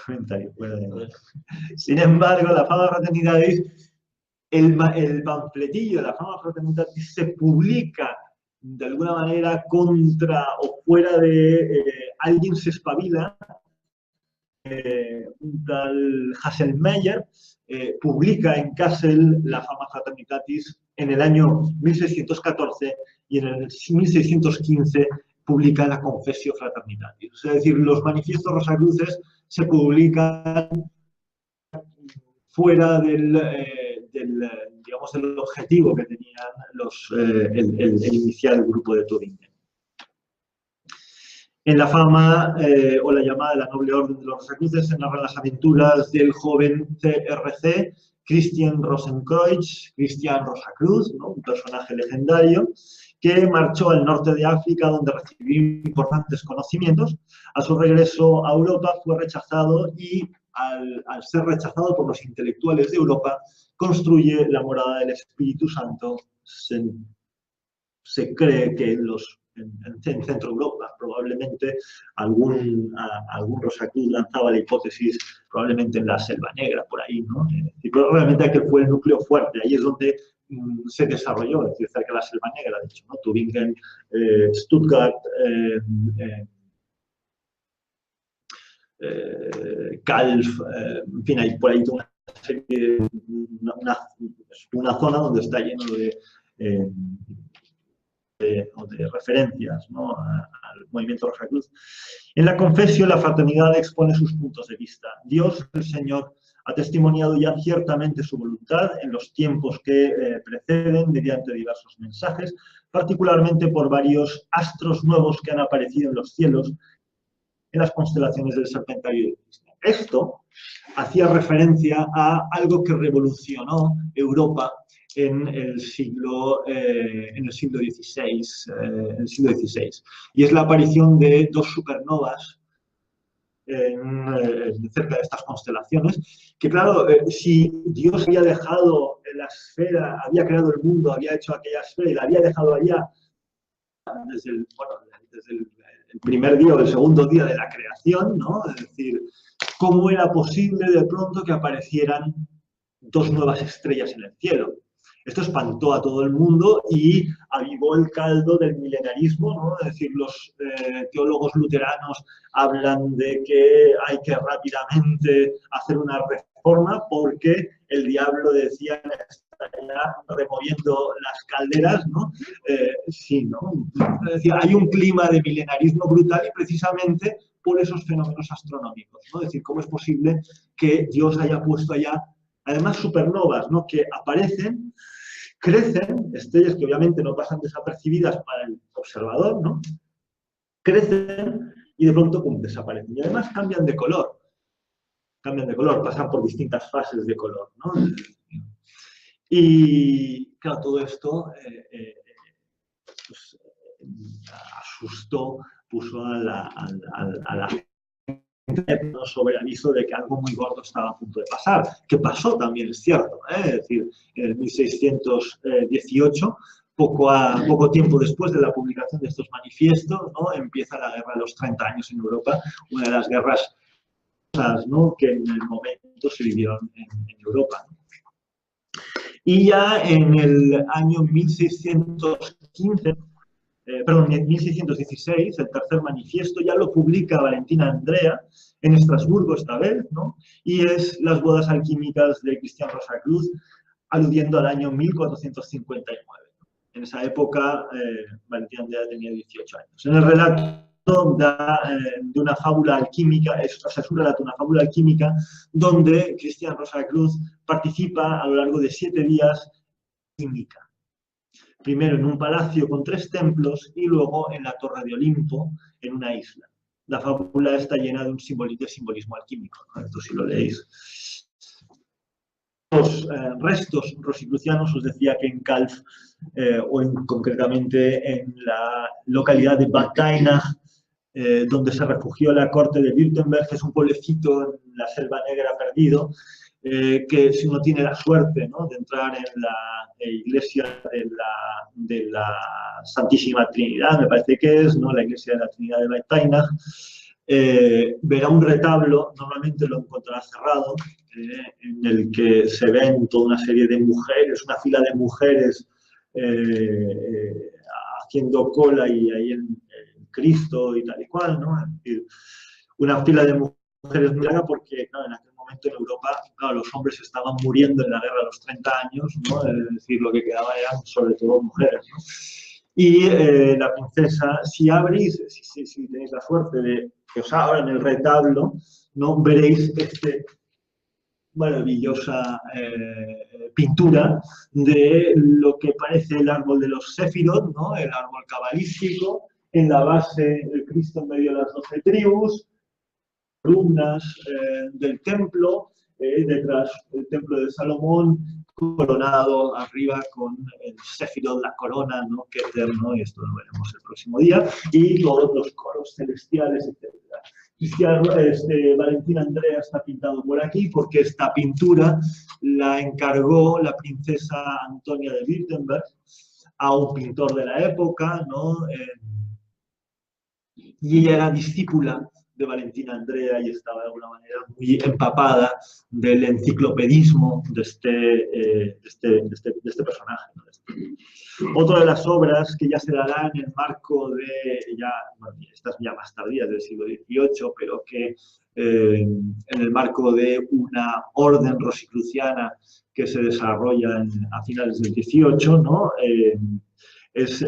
Comentario fuera de... Sin embargo, la fama Fraternitatis, el panfletillo de la fama Fraternitatis se publica de alguna manera contra o fuera de alguien se espabila, un tal Hasselmeyer publica en Kassel la fama Fraternitatis en el año 1614, y en el 1615 publica la Confessio Fraternitatis. Es decir, los manifiestos rosacruces se publican fuera digamos, del objetivo que tenían el inicial grupo de Tübingen. En la fama, o la llamada de la noble orden de los Rosacruces, se narran las aventuras del joven CRC, Christian Rosenkreuz, Christian Rosacruz, ¿no? Un personaje legendario, que marchó al norte de África, donde recibió importantes conocimientos. A su regreso a Europa fue rechazado, y al ser rechazado por los intelectuales de Europa, construye la morada del Espíritu Santo. Se cree que los en Centro Europa. Probablemente algún Rosacruz lanzaba la hipótesis, probablemente en la Selva Negra, por ahí, ¿no? Y probablemente aquel fue el núcleo fuerte, ahí es donde se desarrolló, es decir, cerca de la Selva Negra, de hecho, ¿no? Tübingen, Stuttgart, Calf, en fin, hay por ahí toda una serie, una zona donde está lleno de referencias, ¿no?, al movimiento Rosacruz. En la Confesio, la fraternidad expone sus puntos de vista. Dios, el Señor, ha testimoniado ya ciertamente su voluntad en los tiempos que preceden mediante diversos mensajes, particularmente por varios astros nuevos que han aparecido en los cielos, en las constelaciones del Serpentario y del Cisne. Esto hacía referencia a algo que revolucionó Europa en el siglo XVI, y es la aparición de dos supernovas cerca de estas constelaciones, que claro, si Dios había dejado la esfera, había creado el mundo, había hecho aquella esfera y la había dejado allá desde el primer día o el segundo día de la creación, ¿no? Es decir, ¿cómo era posible de pronto que aparecieran dos nuevas estrellas en el cielo? Esto espantó a todo el mundo y avivó el caldo del milenarismo, ¿no? Es decir, los teólogos luteranos hablan de que hay que rápidamente hacer una reforma porque el diablo, decía, está ya removiendo las calderas, ¿no? Sí, ¿no? Es decir, hay un clima de milenarismo brutal y precisamente por esos fenómenos astronómicos, ¿no? Es decir, ¿cómo es posible que Dios haya puesto allá, además, supernovas, ¿no?, que aparecen, crecen, estrellas que obviamente no pasan desapercibidas para el observador, ¿no?, crecen y de pronto, ¡pum!, desaparecen. Y además cambian de color, pasan por distintas fases de color, ¿no? Y claro, todo esto pues, asustó, puso a la sobre el aviso de que algo muy gordo estaba a punto de pasar, que pasó también, es cierto, ¿eh? Es decir, en 1618, poco tiempo después de la publicación de estos manifiestos, ¿no?, empieza la guerra de los 30 años en Europa, una de las guerras, ¿no?, que en el momento se vivieron en Europa, ¿no? Y ya en el año 1615, en 1616, el tercer manifiesto ya lo publica Valentina Andrea, en Estrasburgo esta vez, ¿no?, y es las bodas alquímicas de Cristian Rosacruz, aludiendo al año 1459. En esa época, Valentina Andrea tenía 18 años. En el relato de una fábula alquímica, es un relato de una fábula alquímica, donde Cristian Rosacruz participa a lo largo de 7 días química. Primero en un palacio con 3 templos y luego en la Torre de Olimpo, en una isla. La fábula está llena de un simbolismo alquímico, ¿no? Esto si lo leéis. Los restos rosicrucianos, os decía que en Calf, concretamente en la localidad de Bad Tainach, donde se refugió la corte de Württemberg, que es un pueblecito en la Selva Negra perdido, que si uno tiene la suerte, ¿no?, de entrar en la iglesia de la Santísima Trinidad, me parece que es, ¿no?, la iglesia de la Trinidad de Bad Tainach, verá un retablo, normalmente lo encontrará cerrado, en el que se ven toda una serie de mujeres, una fila de mujeres haciendo cola y ahí en Cristo y tal y cual, ¿no? Es decir, una fila de mujeres muy larga porque, claro, en aquel momento en Europa, claro, los hombres estaban muriendo en la guerra a los 30 años, ¿no? Es decir, lo que quedaba eran sobre todo mujeres, ¿no? Y la princesa, si abrís, si tenéis la suerte de que os abran el retablo, ¿no?, veréis maravillosa pintura de lo que parece el árbol de los Sefirot, ¿no?, el árbol cabalístico, en la base el Cristo en medio de las 12 tribus, columnas del templo, detrás el templo de Salomón, coronado arriba con el Sefirot, la corona, ¿no?, que eterno, y esto lo veremos el próximo día, y todos los coros celestiales, etc. Valentina Andrea está pintado por aquí porque esta pintura la encargó la princesa Antonia de Württemberg a un pintor de la época, ¿no?, y ella era discípula de Valentina Andrea y estaba de alguna manera muy empapada del enciclopedismo de este personaje, ¿no? Otra de las obras que ya se dará en el marco de, bueno, estas ya más tardías del siglo XVIII, pero que en el marco de una orden rosicruciana que se desarrolla a finales del XVIII, ¿no? Es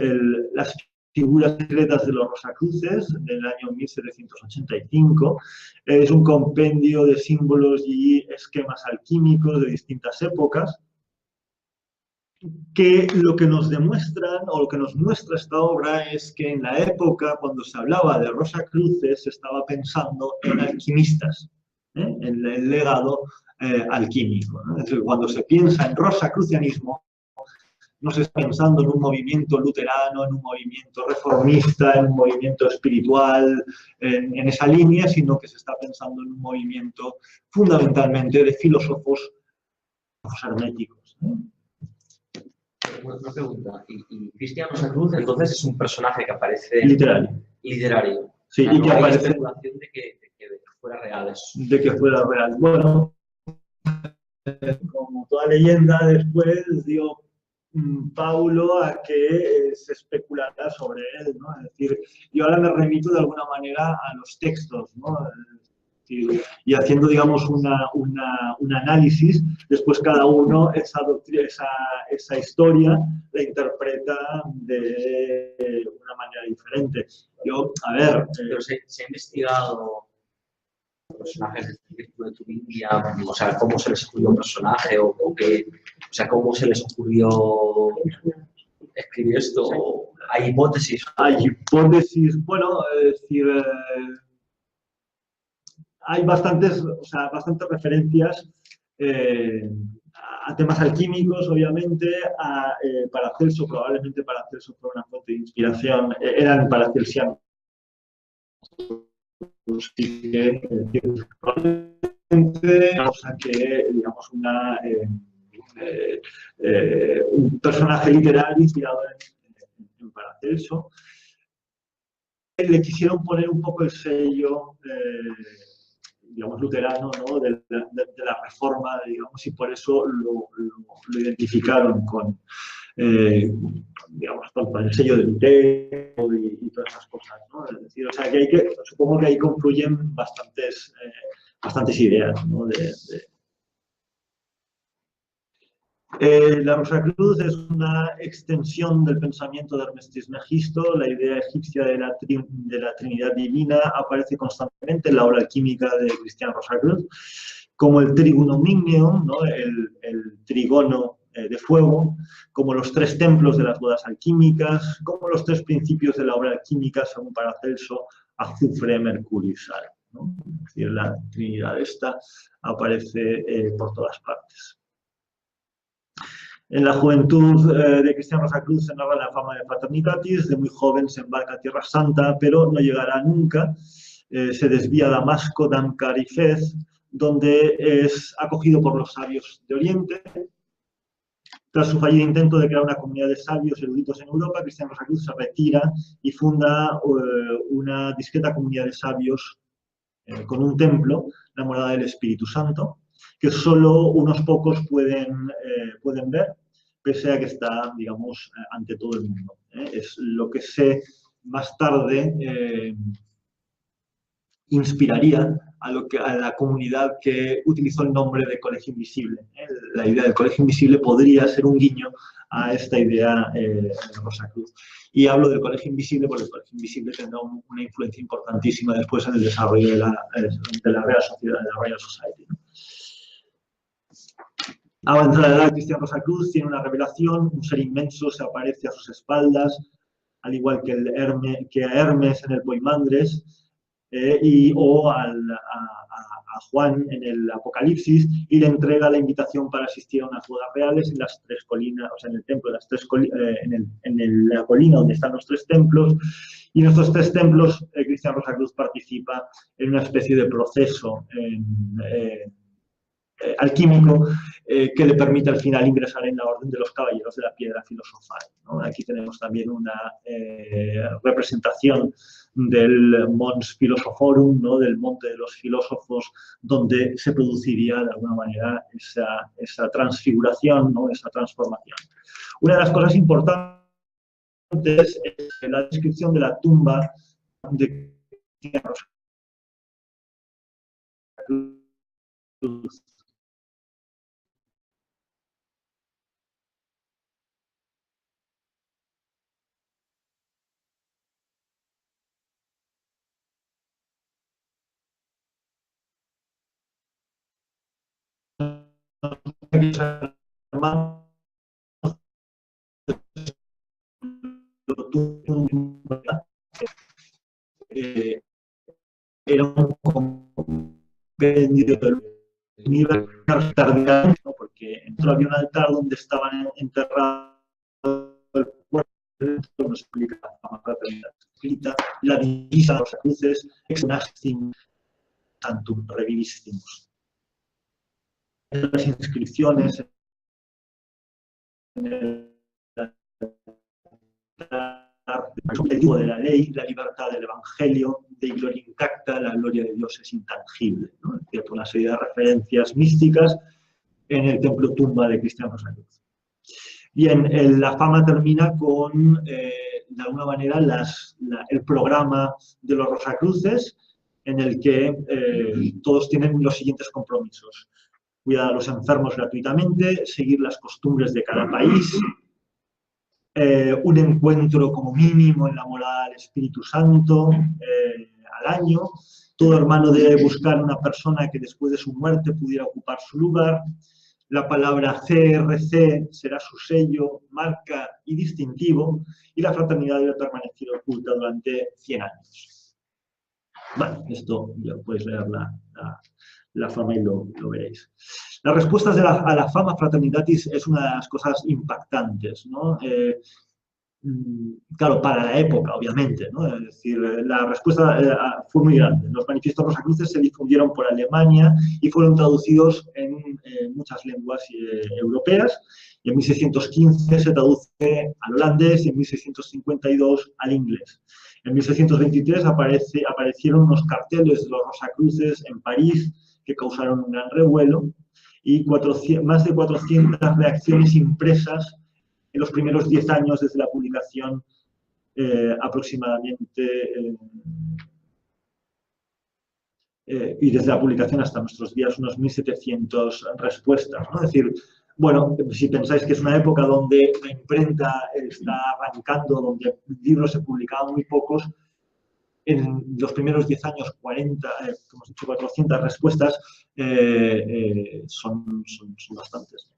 las figuras secretas de los Rosacruces, del año 1785. Es un compendio de símbolos y esquemas alquímicos de distintas épocas, que lo que nos demuestran, o lo que nos muestra esta obra, es que en la época, cuando se hablaba de Rosacruces, se estaba pensando en alquimistas, en el legado alquímico, ¿no? Es decir, cuando se piensa en rosacrucianismo, no se está pensando en un movimiento luterano, en un movimiento reformista, en un movimiento espiritual, en esa línea, sino que se está pensando en un movimiento fundamentalmente de filósofos herméticos, ¿no? Una pregunta. ¿Y Cristian Rosacruz entonces es un personaje que aparece literario? Sí, y que hay aparece especulación de que fuera real. De que fuera real. Bueno, como toda leyenda, después dio Paulo a que se especulara sobre él, ¿no? Es decir, yo ahora me remito de alguna manera a los textos, ¿no? Y haciendo, digamos, un análisis, después cada uno esa historia la interpreta de una manera diferente. Yo, a ver... Pero se ha investigado personajes de Turingia, o sea, cómo se les ocurrió un personaje, o sea, cómo se les ocurrió escribir esto. ¿Hay hipótesis? Hay hipótesis, bueno, es decir... hay bastantes referencias a temas alquímicos, obviamente, Paracelso, probablemente Paracelso fue una fuente de inspiración, eran paracelsianos. O sea que, digamos, un personaje literario inspirado en Paracelso. Le quisieron poner un poco el sello, digamos, luterano, ¿no? de la reforma, digamos, y por eso lo identificaron con, digamos, con el sello de Lutero y todas esas cosas, ¿no? Es decir, o sea, que supongo que ahí confluyen bastantes ideas, ¿no? La Rosacruz es una extensión del pensamiento de Hermes Trismegisto. La idea egipcia de la Trinidad Divina aparece constantemente en la obra alquímica de Cristian Rosacruz, como el Trigunomigneum, ¿no? el trigono de fuego, como los tres templos de las bodas alquímicas, como los tres principios de la obra alquímica, según Paracelso: azufre, mercurio y sal, ¿no? Es decir, la Trinidad esta aparece por todas partes. En la juventud de Cristian Rosacruz se narra la fama de Fraternitatis. De muy joven se embarca a Tierra Santa, pero no llegará nunca. Se desvía a Damasco, Damcar y Fez, donde es acogido por los sabios de Oriente. Tras su fallido intento de crear una comunidad de sabios eruditos en Europa, Cristian Rosacruz se retira y funda una discreta comunidad de sabios con un templo, la morada del Espíritu Santo, que solo unos pocos pueden ver, pese a que está, digamos, ante todo el mundo. Es lo que más tarde inspiraría a la comunidad que utilizó el nombre de Colegio Invisible. La idea del Colegio Invisible podría ser un guiño a esta idea de Rosacruz. Y hablo del Colegio Invisible porque el Colegio Invisible tendrá una influencia importantísima después en el desarrollo de la Real Sociedad, de la Royal Society. Avanzada la edad, Cristian Rosacruz tiene una revelación: un ser inmenso se aparece a sus espaldas, al igual que a Hermes en el Poimandres, o a Juan en el Apocalipsis, y le entrega la invitación para asistir a unas bodas reales en las tres colinas, o sea, en el templo de las tres colinas, en la colina donde están los tres templos. Y en estos tres templos, Cristian Rosacruz participa en una especie de proceso alquímico que le permite al final ingresar en la orden de los caballeros de la piedra filosofal, ¿no? Aquí tenemos también una representación del Mons Philosophorum, ¿no? Del monte de los filósofos, donde se produciría de alguna manera esa transfiguración, ¿no? Esa transformación. Una de las cosas importantes es la descripción de la tumba de Cruz. Era un compendio del universo tardío, ¿no? Porque dentro había un altar donde estaban enterrados el cuerpo, nos explica la divisa de los cruces, ex nastim tantum revivissimus. Las inscripciones en el objetivo de la ley, la libertad del evangelio, de gloria intacta, la gloria de Dios es intangible, ¿no? Es cierto, una serie de referencias místicas en el templo tumba de Cristian Rosacruz. Bien, la fama termina con, de alguna manera, el programa de los Rosacruces, en el que todos tienen los siguientes compromisos: cuidar a los enfermos gratuitamente, seguir las costumbres de cada país, un encuentro como mínimo en la morada del Espíritu Santo al año. Todo hermano debe buscar una persona que después de su muerte pudiera ocupar su lugar. La palabra CRC será su sello, marca y distintivo, y la fraternidad debe permanecer oculta durante 100 años. Bueno, esto ya podéis leer la fama y lo veréis. Las respuestas a la fama Fraternitatis es una de las cosas impactantes, ¿no? Claro, para la época, obviamente, ¿no? Es decir, la respuesta fue muy grande. Los manifiestos rosacruces se difundieron por Alemania y fueron traducidos en muchas lenguas europeas. Y en 1615 se traduce al holandés y en 1652 al inglés. En 1623 aparecieron unos carteles de los rosacruces en París que causaron un gran revuelo y más de 400 reacciones impresas en los primeros 10 años desde la publicación, aproximadamente, y desde la publicación hasta nuestros días, unos 1.700 respuestas, ¿no? Es decir, bueno, si pensáis que es una época donde la imprenta está arrancando, donde libros se publicaban muy pocos, en los primeros 10 años, 40, como os he dicho, 400 respuestas son bastantes.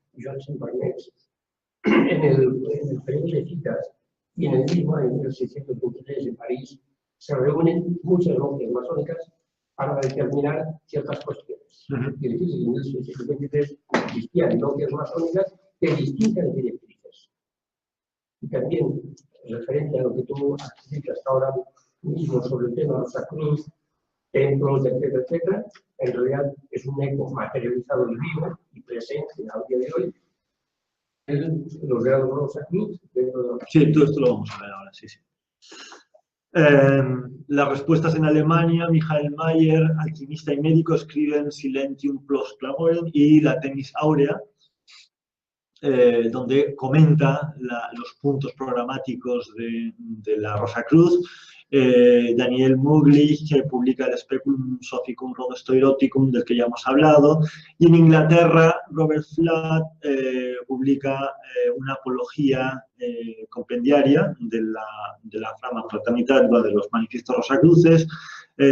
En el periodo de citas y en el mismo año 1623 en París se reúnen muchas logias masónicas para determinar ciertas cuestiones. Y en 1623 existían logias masónicas de distintas directrices. Y también, referente a lo que tú has dicho hasta ahora mismo sobre el tema de Rosacruz, templos, etcétera, etcétera, en realidad es un eco materializado y vivo y presente al día de hoy. Los reales Rosacruz. Sí, todo esto lo vamos a ver ahora, sí, sí. Las respuestas en Alemania, Michael Mayer, alquimista y médico, escriben Silentium plus Clamorem y la Temis Aurea, donde comenta los puntos programáticos de la Rosacruz. Daniel Muglich, que publica el Speculum Sophicum Rodostoiroticum, del que ya hemos hablado, y en Inglaterra Robert Flatt publica una apología compendiaria de la Fama Fraternitatis, de los manifiestos rosacruces.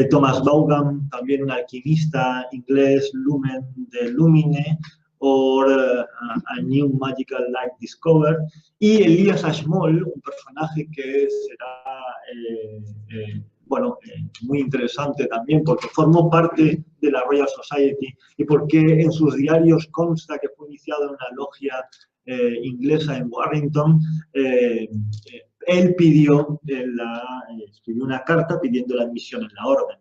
Thomas Vaughan, también un alquimista inglés, Lumen de Lumine, o A New Magical Light Discovered, y Elias Ashmole, un personaje que será bueno, muy interesante también porque formó parte de la Royal Society y porque en sus diarios consta que fue iniciado en una logia inglesa en Warrington. Él escribió una carta pidiendo la admisión en la orden.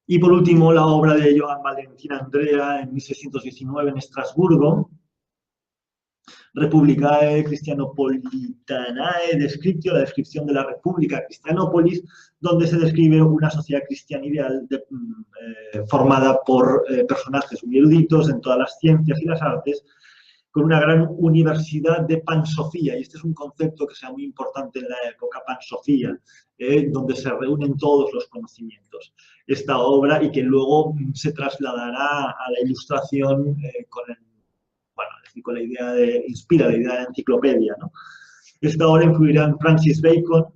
Y por último, la obra de Johann Valentin Andrea en 1619 en Estrasburgo, Republicae Christianopolitanae Descriptio, la descripción de la República Christianopolis, donde se describe una sociedad cristiana ideal formada por personajes muy eruditos en todas las ciencias y las artes, con una gran universidad de pansofía, y este es un concepto que sea muy importante en la época, pansofía, donde se reúnen todos los conocimientos. Esta obra, y que luego se trasladará a la ilustración con la idea inspira la idea de enciclopedia, ¿no? Esta obra influirá en Francis Bacon,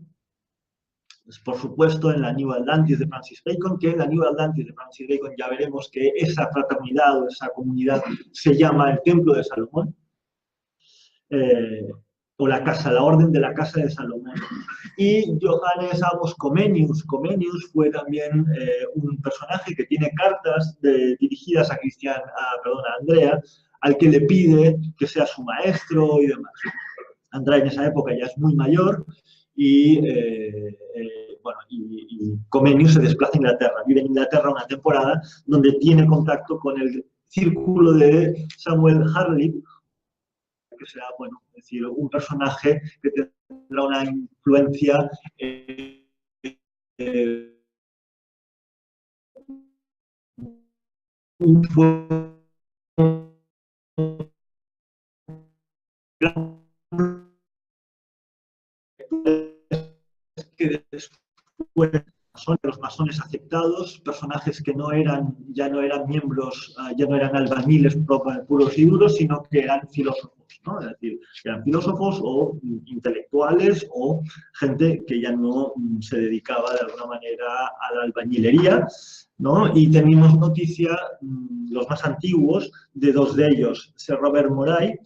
pues, por supuesto en la New Atlantis de Francis Bacon, que en la New Atlantis de Francis Bacon ya veremos que esa fraternidad o esa comunidad se llama el Templo de Salomón, o la Orden de la Casa de Salomón. Y Johannes Amos Comenius. Comenius fue también un personaje que tiene cartas dirigidas a Andrea, al que le pide que sea su maestro y demás. Andrea en esa época ya es muy mayor y Comenius se desplaza a Inglaterra. Vive en Inglaterra una temporada donde tiene contacto con el círculo de Samuel Harlib, que será, es decir, un personaje que tendrá una influencia que después son los masones aceptados, personajes que ya no eran miembros, ya no eran albañiles puros y duros, sino que eran filósofos, ¿no? Es decir, que eran filósofos o intelectuales o gente que ya no se dedicaba de alguna manera a la albañilería, ¿no? Y tenemos noticia, los más antiguos, de dos de ellos, Sir Robert Moray,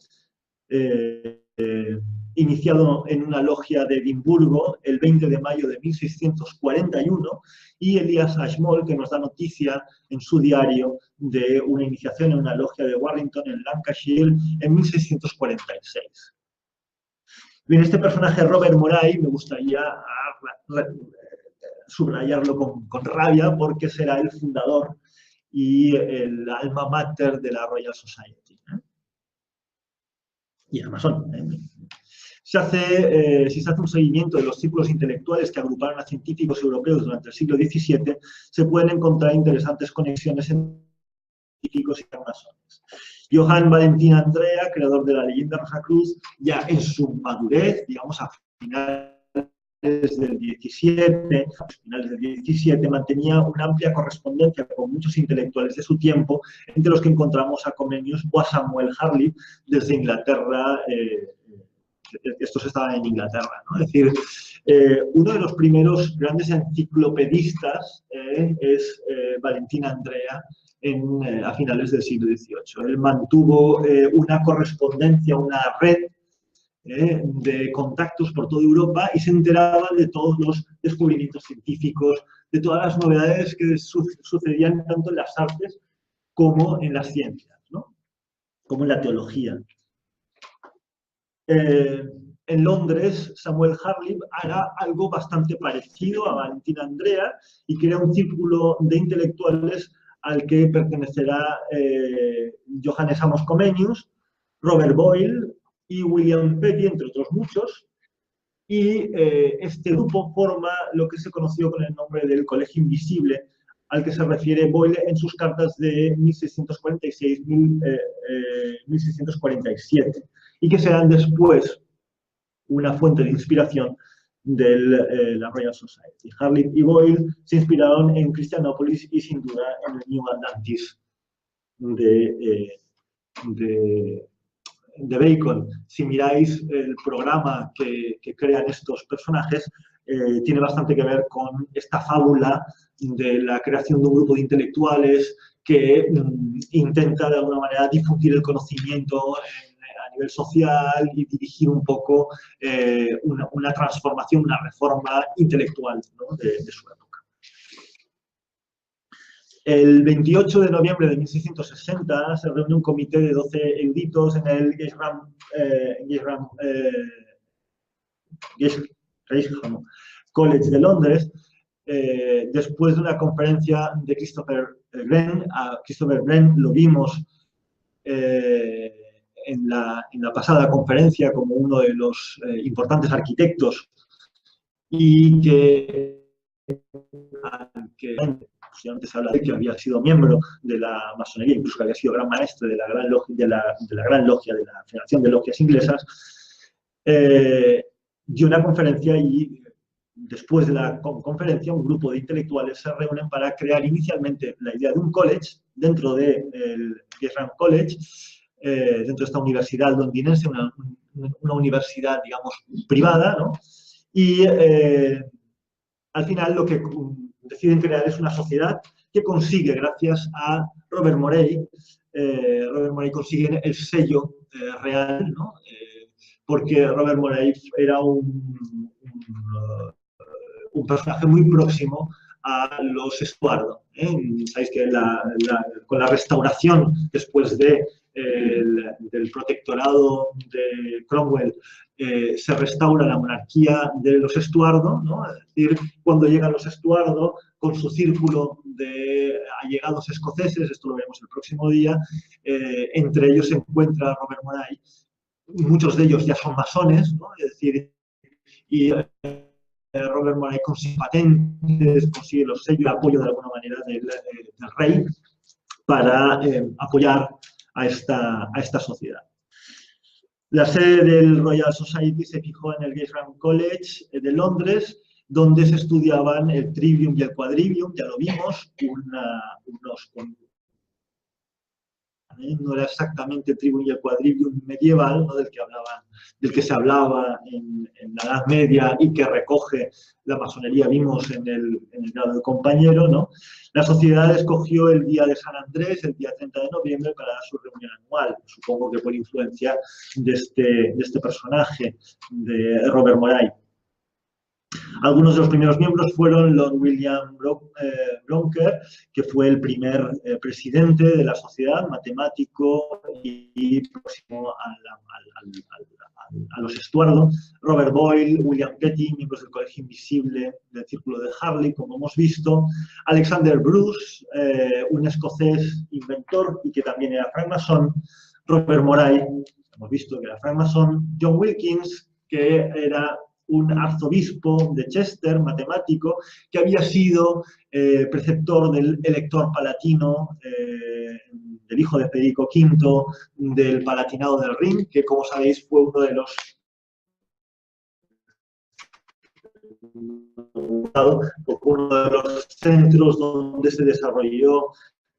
iniciado en una logia de Edimburgo el 20 de mayo de 1641, y Elias Ashmole, que nos da noticia en su diario de una iniciación en una logia de Warrington, en Lancashire, en 1646. Bien, este personaje, Robert Moray, me gustaría subrayarlo con rabia, porque será el fundador y el alma mater de la Royal Society. Y además si se hace un seguimiento de los círculos intelectuales que agruparon a científicos europeos durante el siglo XVII, se pueden encontrar interesantes conexiones entre científicos y masones. Johann Valentin Andrea, creador de la leyenda Rosacruz, ya en su madurez, digamos a finales del XVII, mantenía una amplia correspondencia con muchos intelectuales de su tiempo, entre los que encontramos a Comenius o a Samuel Harlib desde Inglaterra. Estos estaban en Inglaterra, ¿no? Es decir, uno de los primeros grandes enciclopedistas es Valentin Andrea a finales del siglo XVIII. Él mantuvo una correspondencia, una red de contactos por toda Europa y se enteraba de todos los descubrimientos científicos, de todas las novedades que sucedían tanto en las artes como en las ciencias, ¿no? Como en la teología. En Londres, Samuel Harlib hará algo bastante parecido a Valentin Andrea y crea un círculo de intelectuales al que pertenecerá Johannes Amos Comenius, Robert Boyle y William Petty, entre otros muchos. Y este grupo forma lo que se conoció con el nombre del Colegio Invisible, al que se refiere Boyle en sus cartas de 1646-1647, y que serán después una fuente de inspiración de la Royal Society. Harlib y Boyle se inspiraron en Christianopolis y sin duda en el New Atlantis de Bacon. Si miráis el programa que crean estos personajes, tiene bastante que ver con esta fábula de la creación de un grupo de intelectuales que intenta de alguna manera difundir el conocimiento a nivel social y dirigir un poco una transformación, una reforma intelectual, ¿no? de su época. El 28 de noviembre de 1660 se reúne un comité de 12 eruditos en el Gesham College de Londres después de una conferencia de Christopher Wren. A Christopher Wren lo vimos en la pasada conferencia como uno de los importantes arquitectos y que antes se habla de que había sido miembro de la masonería, incluso que había sido gran maestre de la gran logia de la Federación de Logias Inglesas, dio una conferencia y después de la conferencia un grupo de intelectuales se reúnen para crear inicialmente la idea de un college dentro del Gay's College, dentro de esta universidad londinense, una universidad, digamos, privada, ¿no? Y al final lo que deciden crear es una sociedad que consigue, gracias a Robert Morey, consigue el sello real, ¿no? Porque Robert Morey era un personaje muy próximo a los Estuardo. Sabéis que con la restauración después del protectorado de Cromwell se restaura la monarquía de los Estuardo, ¿no? Es decir, cuando llegan los Estuardo con su círculo de allegados escoceses, esto lo veremos el próximo día, entre ellos se encuentra Robert Morey, muchos de ellos ya son masones, ¿no? Es decir, y Robert Morey consigue patentes, consigue los sellos y apoyo de alguna manera del rey para apoyar a esta sociedad. La sede del Royal Society se fijó en el Gay's College de Londres, donde se estudiaban el Trivium y el Quadrivium, ya lo vimos, no era exactamente el Trivium y el Quadrivium medieval, ¿no? del que se hablaba en la Edad Media y que recoge la masonería, vimos en el grado de compañero, ¿no? La sociedad escogió el día de San Andrés, el día 30 de noviembre, para su reunión anual, supongo que por influencia de este personaje, de Robert Morey. Algunos de los primeros miembros fueron Lord William Bronker, que fue el primer presidente de la sociedad, matemático y próximo a los Estuardo, Robert Boyle, William Petty, miembros del Colegio Invisible del Círculo de Harley, como hemos visto, Alexander Bruce, un escocés inventor y que también era francmasón, Robert Morey, hemos visto que era francmasón, John Wilkins, que era un arzobispo de Chester, matemático, que había sido preceptor del elector palatino, del hijo de Federico V, del Palatinado del Rin, que como sabéis fue uno de los centros donde se desarrolló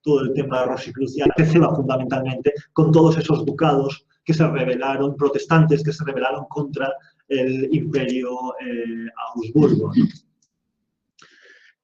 todo el tema de Rosicruciana, que se va fundamentalmente con todos esos ducados que se rebelaron, protestantes que se rebelaron contra el imperio Augsburgo.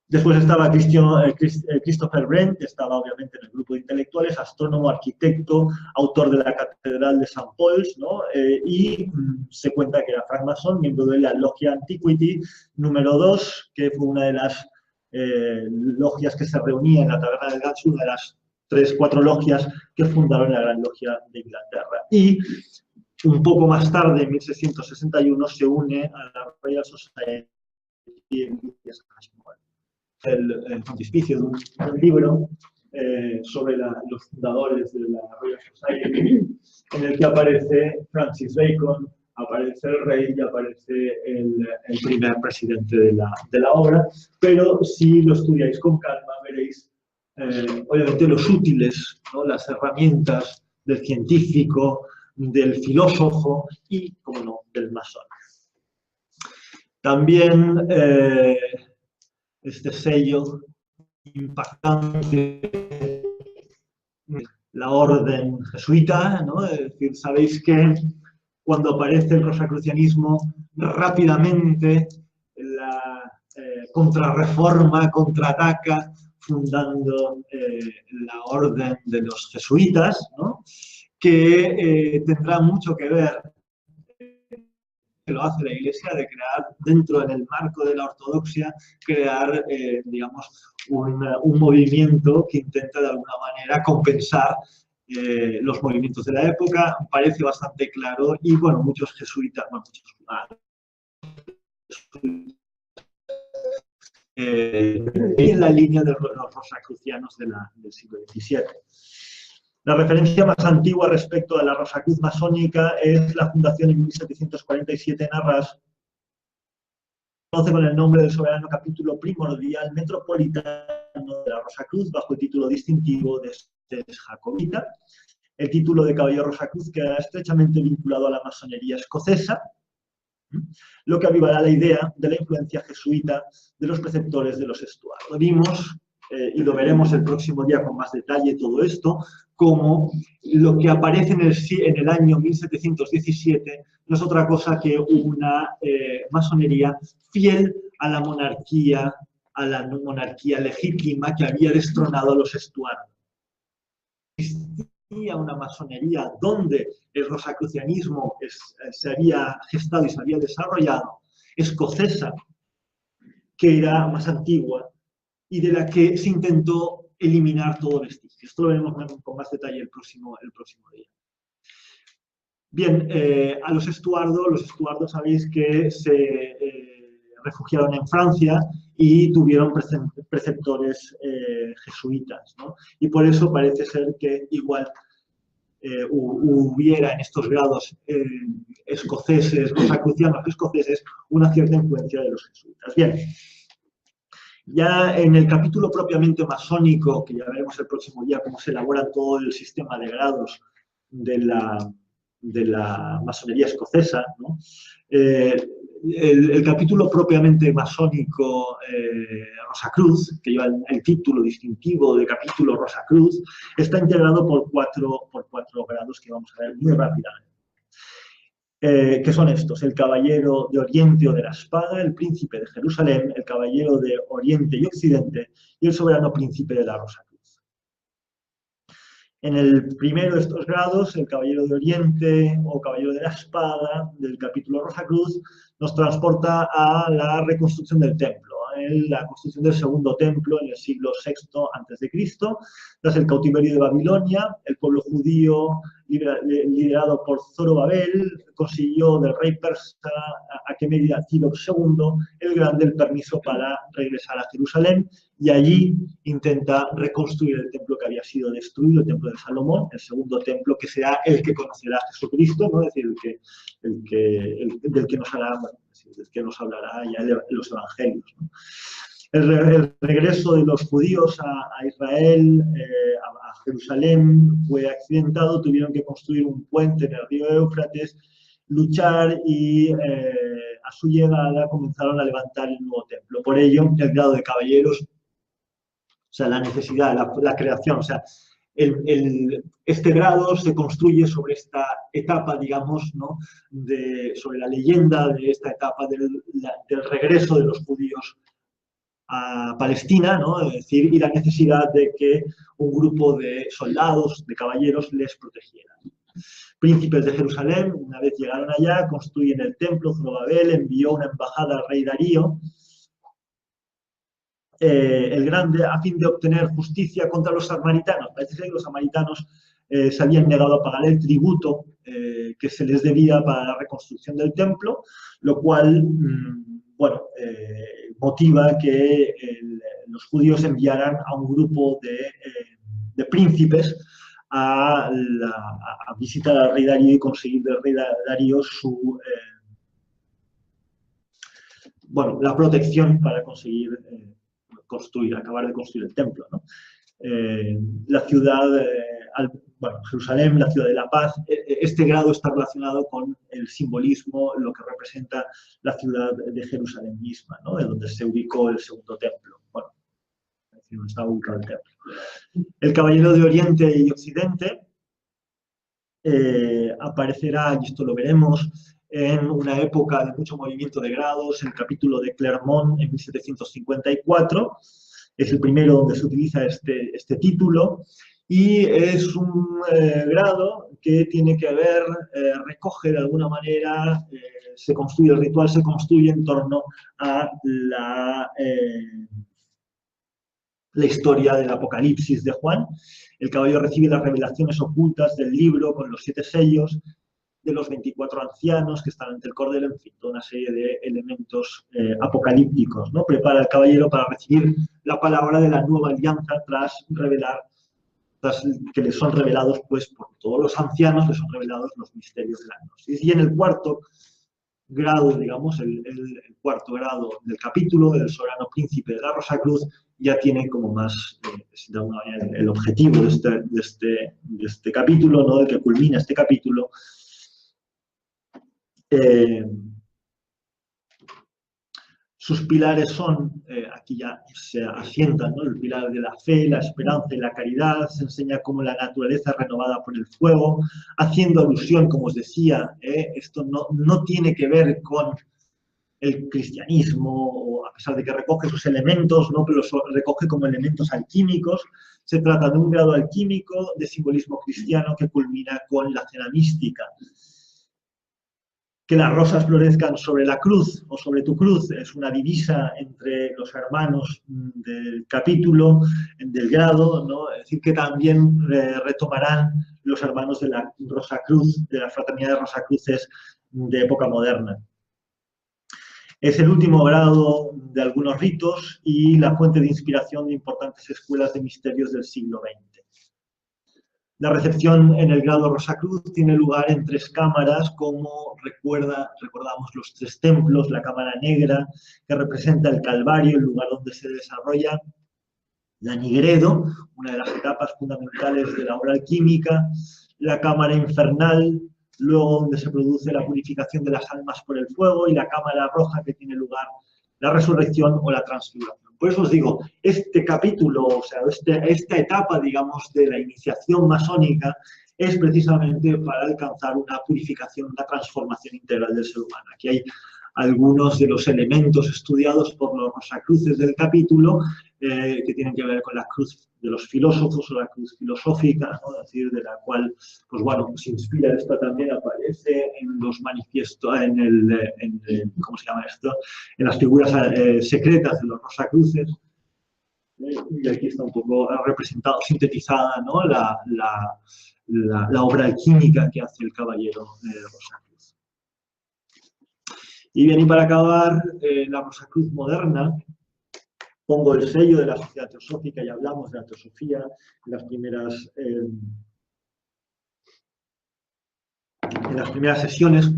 Después estaba Christopher Wren, que estaba obviamente en el grupo de intelectuales, astrónomo, arquitecto, autor de la Catedral de St. Paul's, ¿no? Y se cuenta que era francmasón, miembro de la Logia Antiquity número 2, que fue una de las logias que se reunía en la Taberna del Ganso, una de las 3-4 logias que fundaron la Gran Logia de Inglaterra. Y un poco más tarde, en 1661, se une a la Royal Society el frontispicio de un libro sobre los fundadores de la Royal Society, en el que aparece Francis Bacon, aparece el rey y aparece el primer presidente de la obra, pero si lo estudiáis con calma veréis obviamente los útiles, ¿no? Las herramientas del científico, del filósofo y, como no, del masón. También este sello impactante, la orden jesuita, ¿no? Es decir, sabéis que cuando aparece el rosacrucianismo, rápidamente la contrarreforma contraataca fundando la orden de los jesuitas, ¿no? Que tendrá mucho que ver, que lo hace la Iglesia, de crear, dentro en el marco de la ortodoxia, crear, digamos, un movimiento que intenta de alguna manera compensar los movimientos de la época. Parece bastante claro y, bueno, muchos jesuitas, bueno, en la línea de los rosacrucianos del siglo XVII. La referencia más antigua respecto a la Rosacruz masónica es la fundación en 1747 en Arras. Se conoce con el nombre del soberano capítulo primordial metropolitano de la Rosacruz bajo el título distintivo de Jacobita. El título de caballero Rosacruz queda estrechamente vinculado a la masonería escocesa, lo que avivará la idea de la influencia jesuita de los preceptores de los Stuart. Lo vimos y lo veremos el próximo día con más detalle todo esto, como lo que aparece en el año 1717 no es otra cosa que una masonería fiel a la monarquía legítima que había destronado a los Stuart. Existía una masonería donde el rosacrucianismo se había gestado y se había desarrollado, escocesa, que era más antigua y de la que se intentó eliminar todo vestigio. Esto lo veremos con más detalle el próximo día. Bien, a los estuardos sabéis que se refugiaron en Francia y tuvieron preceptores jesuitas, ¿no? Y por eso parece ser que igual hubiera en estos grados escoceses, rosacrucianos escoceses, una cierta influencia de los jesuitas. Bien. Ya en el capítulo propiamente masónico, que ya veremos el próximo día cómo se elabora todo el sistema de grados de la masonería escocesa, ¿no? El capítulo propiamente masónico Rosacruz, que lleva el título distintivo de capítulo Rosacruz, está integrado por cuatro grados que vamos a ver muy rápidamente. ¿Qué son estos? El caballero de Oriente o de la Espada, el príncipe de Jerusalén, el caballero de Oriente y Occidente y el soberano príncipe de la Rosacruz. En el primero de estos grados, el caballero de Oriente o caballero de la Espada del capítulo Rosacruz nos transporta a la reconstrucción del templo, la construcción del segundo templo en el siglo VI a.C. Tras el cautiverio de Babilonia, el pueblo judío liderado por Zorobabel consiguió del rey persa Aquemedia Tiro II el Grande el permiso para regresar a Jerusalén y allí intenta reconstruir el templo que había sido destruido, el templo de Salomón, el segundo templo que será el que conocerá a Jesucristo, ¿no? Es decir, del que nos hablará ya en los evangelios, ¿no? El regreso de los judíos a Israel, a Jerusalén, fue accidentado, tuvieron que construir un puente en el río Éufrates, luchar y a su llegada comenzaron a levantar el nuevo templo. Por ello, el grado de caballeros, o sea, la necesidad, la creación, o sea, este grado se construye sobre esta etapa, digamos, ¿no? Sobre la leyenda de esta etapa del regreso de los judíos a Palestina, ¿no? Es decir, y la necesidad de que un grupo de soldados, de caballeros, les protegieran. Príncipes de Jerusalén, una vez llegaron allá, construyen el templo. Zorobabel envió una embajada al rey Darío el Grande a fin de obtener justicia contra los samaritanos. Parece ser que los samaritanos se habían negado a pagar el tributo que se les debía para la reconstrucción del templo, lo cual motiva que los judíos enviaran a un grupo de príncipes a visitar al rey Darío y conseguir del rey Darío la protección para conseguir acabar de construir el templo, ¿no? La ciudad, Jerusalén, la ciudad de la paz, este grado está relacionado con el simbolismo, lo que representa la ciudad de Jerusalén misma, ¿no? De donde se ubicó el segundo templo. Bueno, donde estaba ubicado el templo. El caballero de Oriente y Occidente aparecerá, y esto lo veremos, en una época de mucho movimiento de grados, el capítulo de Clermont en 1754, es el primero donde se utiliza este título, y es un grado que tiene que ver, recoge de alguna manera, el ritual se construye en torno a la historia del Apocalipsis de Juan. El caballero recibe las revelaciones ocultas del libro con los 7 sellos, de los 24 ancianos que están ante el cordero, en fin, toda una serie de elementos apocalípticos, ¿no? Prepara al caballero para recibir la palabra de la nueva alianza tras que les son revelados, pues, por todos los ancianos, les son revelados los misterios de la gnosis. Y en el cuarto grado, digamos, el cuarto grado del capítulo, el soberano príncipe de la Rosacruz, ya tiene como más, de alguna manera, el objetivo de este capítulo, ¿no? El que culmina este capítulo. Sus pilares son, aquí ya se asientan, ¿no? El pilar de la fe, la esperanza y la caridad. Se enseña cómo la naturaleza es renovada por el fuego, haciendo alusión, como os decía, esto no tiene que ver con el cristianismo, a pesar de que recoge sus elementos, ¿no? Pero los recoge como elementos alquímicos. Se trata de un grado alquímico de simbolismo cristiano que culmina con la cena mística. Que las rosas florezcan sobre la cruz o sobre tu cruz es una divisa entre los hermanos del capítulo, del grado, ¿no? Es decir, que también retomarán los hermanos de la Rosacruz, de la fraternidad de Rosacruces de época moderna. Es el último grado de algunos ritos y la fuente de inspiración de importantes escuelas de misterios del siglo XX. La recepción en el grado Rosacruz tiene lugar en 3 cámaras, como recordamos los 3 templos, la cámara negra, que representa el Calvario, el lugar donde se desarrolla la Nigredo, una de las etapas fundamentales de la obra alquímica, la cámara infernal, luego donde se produce la purificación de las almas por el fuego, y la cámara roja, que tiene lugar la resurrección o la transfiguración. Por eso os digo, este capítulo, o sea, esta etapa, digamos, de la iniciación masónica es precisamente para alcanzar una purificación, una transformación integral del ser humano. Aquí hay algunos de los elementos estudiados por los Rosacruces del capítulo que tienen que ver con la cruz de los filósofos o la cruz filosófica, ¿no? Es decir, de la cual, pues bueno, se inspira esta también, aparece en los manifiestos, ¿cómo se llama esto? En las figuras secretas de los Rosacruces. Y aquí está un poco representado, sintetizada, ¿no? la obra alquímica que hace el caballero Rosacruz. Y bien, y para acabar, la Rosacruz moderna, pongo el sello de la Sociedad Teosófica, y hablamos de la teosofía en las primeras sesiones,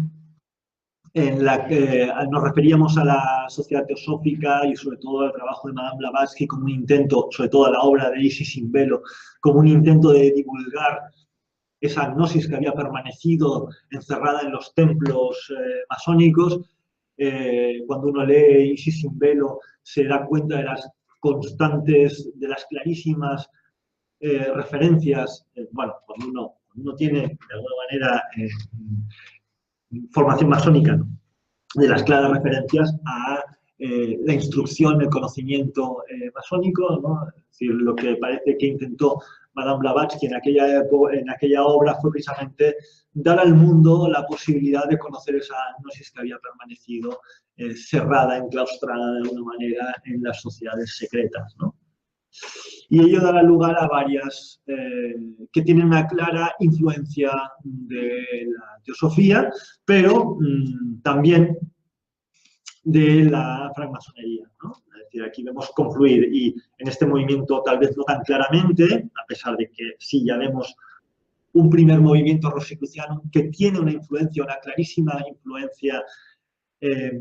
en la que nos referíamos a la Sociedad Teosófica y sobre todo al trabajo de Madame Blavatsky como un intento, sobre todo a la obra de Isis sin velo, como un intento de divulgar esa gnosis que había permanecido encerrada en los templos masónicos. Cuando uno lee Isis sin velo se da cuenta de las constantes, de las clarísimas referencias, bueno, cuando uno tiene de alguna manera formación masónica, ¿no? De las claras referencias a la instrucción, el conocimiento masónico, ¿no? Es decir, lo que parece que intentó Madame Blavatsky en aquella obra fue precisamente dar al mundo la posibilidad de conocer esa gnosis que había permanecido cerrada, enclaustrada de alguna manera en las sociedades secretas, ¿no? Y ello dará lugar a varias que tienen una clara influencia de la teosofía, pero también de la francmasonería, ¿no? Es decir, aquí vemos confluir, y en este movimiento tal vez no tan claramente, a pesar de que sí ya vemos un primer movimiento rosicruciano que tiene una influencia, una clarísima influencia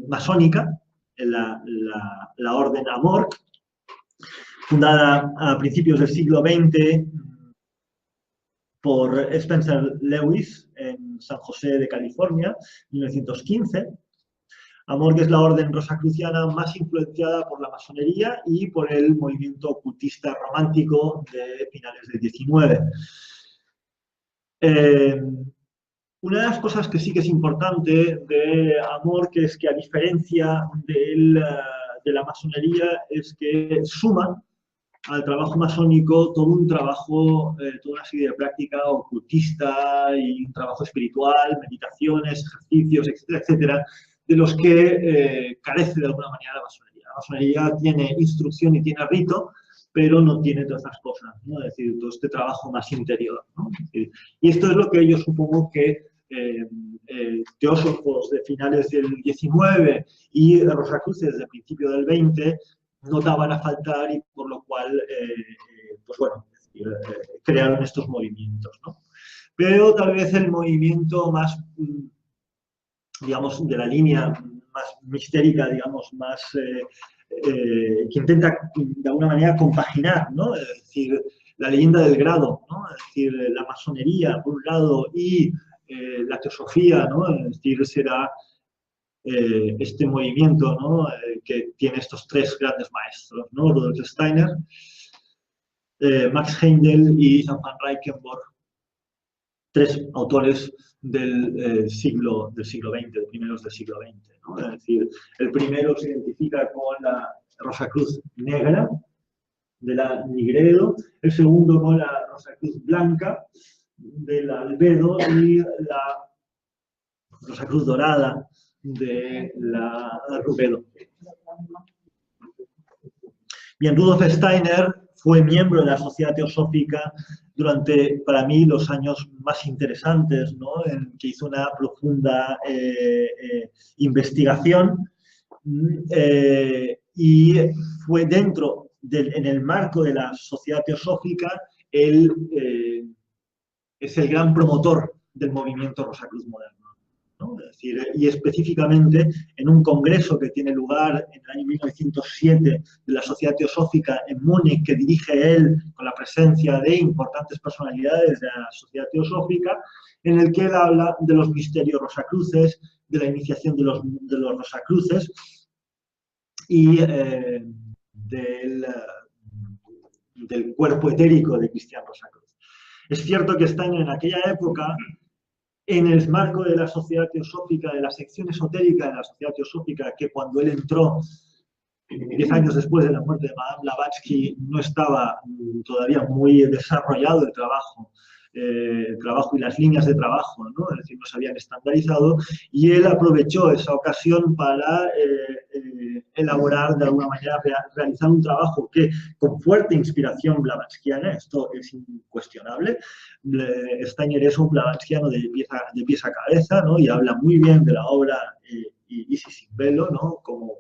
masónica, en la orden Amor, fundada a principios del siglo XX por Spencer Lewis en San José de California, 1915. Amor, que es la orden rosacruciana más influenciada por la masonería y por el movimiento ocultista romántico de finales del XIX. Una de las cosas que sí que es importante de Amor, que es que a diferencia de la masonería, es que suma al trabajo masónico todo un trabajo, toda una serie de práctica ocultista y un trabajo espiritual, meditaciones, ejercicios, etcétera, etcétera, de los que carece de alguna manera la masonería. La masonería tiene instrucción y tiene rito, pero no tiene todas estas cosas, ¿no? Es decir, todo este trabajo más interior, ¿no? Y esto es lo que yo supongo que teósofos de finales del 19 y rosacruces de principio del 20 no daban a faltar y por lo cual, pues bueno, crearon estos movimientos, ¿no? Pero tal vez el movimiento más, digamos, de la línea más mistérica, digamos, más que intenta de alguna manera compaginar, ¿no? Es decir, la leyenda del grado, ¿no? Es decir, la masonería por un lado y la teosofía, ¿no? Es decir, será este movimiento, ¿no? Que tiene estos tres grandes maestros, ¿no? Rudolf Steiner, Max Heindel y Jan van Reichenborch, tres autores del siglo XX, de primeros del siglo XX, ¿no? Es decir, el primero se identifica con la Rosacruz negra de la Nigredo, el segundo con la Rosacruz blanca de la Albedo y la Rosacruz dorada de la Rubedo. Bien, Rudolf Steiner fue miembro de la Sociedad Teosófica durante, para mí, los años más interesantes, ¿no? En que hizo una profunda investigación y fue dentro, en el marco de la Sociedad Teosófica, él es el gran promotor del movimiento Rosacruz moderno, ¿no? Es decir, y específicamente en un congreso que tiene lugar en el año 1907 de la Sociedad Teosófica en Múnich, que dirige él con la presencia de importantes personalidades de la Sociedad Teosófica, en el que él habla de los misterios rosacruces, de la iniciación de los rosacruces y del cuerpo etérico de Cristián Rosacruz. Es cierto que Steiner en aquella época, en el marco de la Sociedad Teosófica, de la sección esotérica de la Sociedad Teosófica, que cuando él entró, 10 años después de la muerte de Madame Blavatsky, no estaba todavía muy desarrollado el trabajo y las líneas de trabajo, ¿no? Es decir, no se habían estandarizado, y él aprovechó esa ocasión para elaborar, de alguna manera, realizar un trabajo que, con fuerte inspiración blavatskiana, esto es incuestionable. Steiner es un blavatskiano de pies a cabeza, ¿no? Y habla muy bien de la obra Isis sin velo, ¿no? Como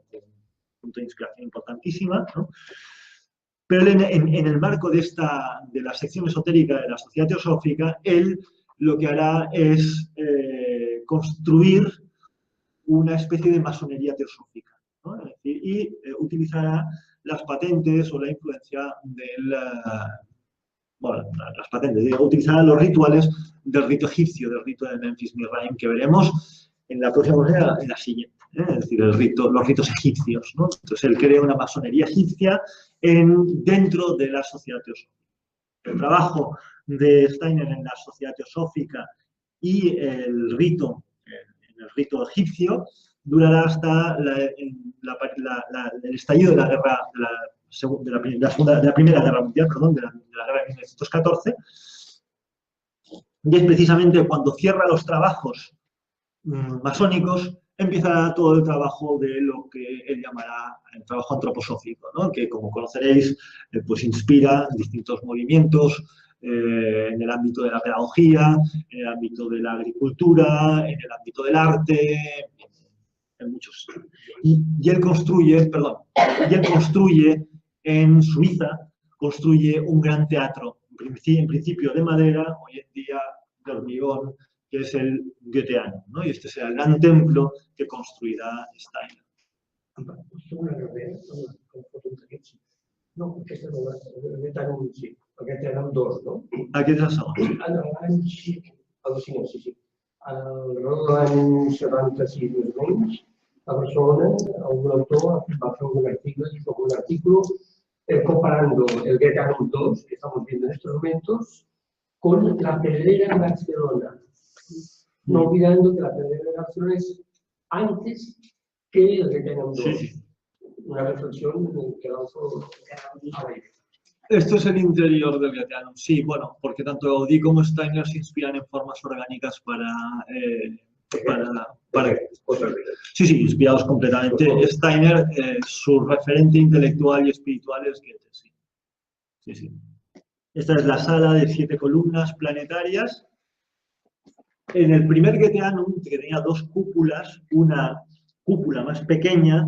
punto de inspiración importantísima, ¿no? Pero en el marco de la sección esotérica de la Sociedad Teosófica, él lo que hará es construir una especie de masonería teosófica, ¿no? Es decir, y utilizará las patentes o la influencia las patentes, utilizará los rituales del rito egipcio, del rito de Memphis Mizraim, que veremos en la próxima clase, en la siguiente. Es decir, los ritos egipcios, ¿no? Entonces él crea una masonería egipcia dentro de la Sociedad Teosófica. El trabajo de Steiner en la Sociedad Teosófica y el rito egipcio durará hasta el estallido de la guerra, de la Primera Guerra Mundial, perdón, de la guerra de 1914, y es precisamente cuando cierra los trabajos masónicos, empezará todo el trabajo de lo que él llamará el trabajo antroposófico, ¿no? Que, como conoceréis, pues inspira distintos movimientos en el ámbito de la pedagogía, en el ámbito de la agricultura, en el ámbito del arte, en muchos. Y él construye en Suiza, construye un gran teatro, en principio de madera, hoy en día de hormigón, que es el Goetheanum, ¿no? Y este será el gran templo que construirá Steiner. No, aquesta no, el Goetheanum sí, el Goetheanum 2, no? Aquest és el segon. Sí. L'any 76 més o menys, a Barcelona, un autor va fer un artículo comparando el Goetheanum 2, que estamos viendo en estos momentos, con la Pedrera de Barcelona. No olvidando que la Pedrera de Barcelona es antes que el Goetheanum 2. Sí. Una reflexión que lanzó Esto es el interior del Goetheanum, sí, bueno, porque tanto Gaudí como Steiner se inspiran en formas orgánicas para Sí, inspirados completamente. Steiner, su referente intelectual y espiritual es Goethe, sí. Esta es la sala de 7 columnas planetarias. En el primer Goetheanum, que tenía dos cúpulas, una cúpula más pequeña,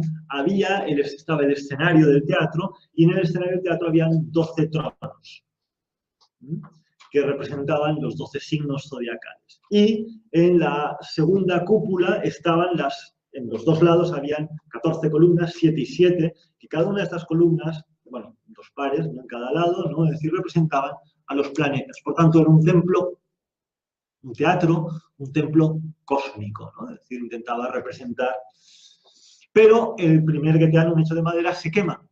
estaba el escenario del teatro, y en el escenario del teatro habían 12 tronos, que representaban los 12 signos zodiacales. Y en la segunda cúpula en los dos lados habían 14 columnas, 7 y 7, y cada una de estas columnas, bueno, dos pares, ¿no?, en cada lado, ¿no?, es decir, representaban a los planetas. Por tanto, era un templo, un teatro, un templo cósmico, ¿no? Es decir, intentaba representar. Pero el primer Goetheanum hecho de madera se quema.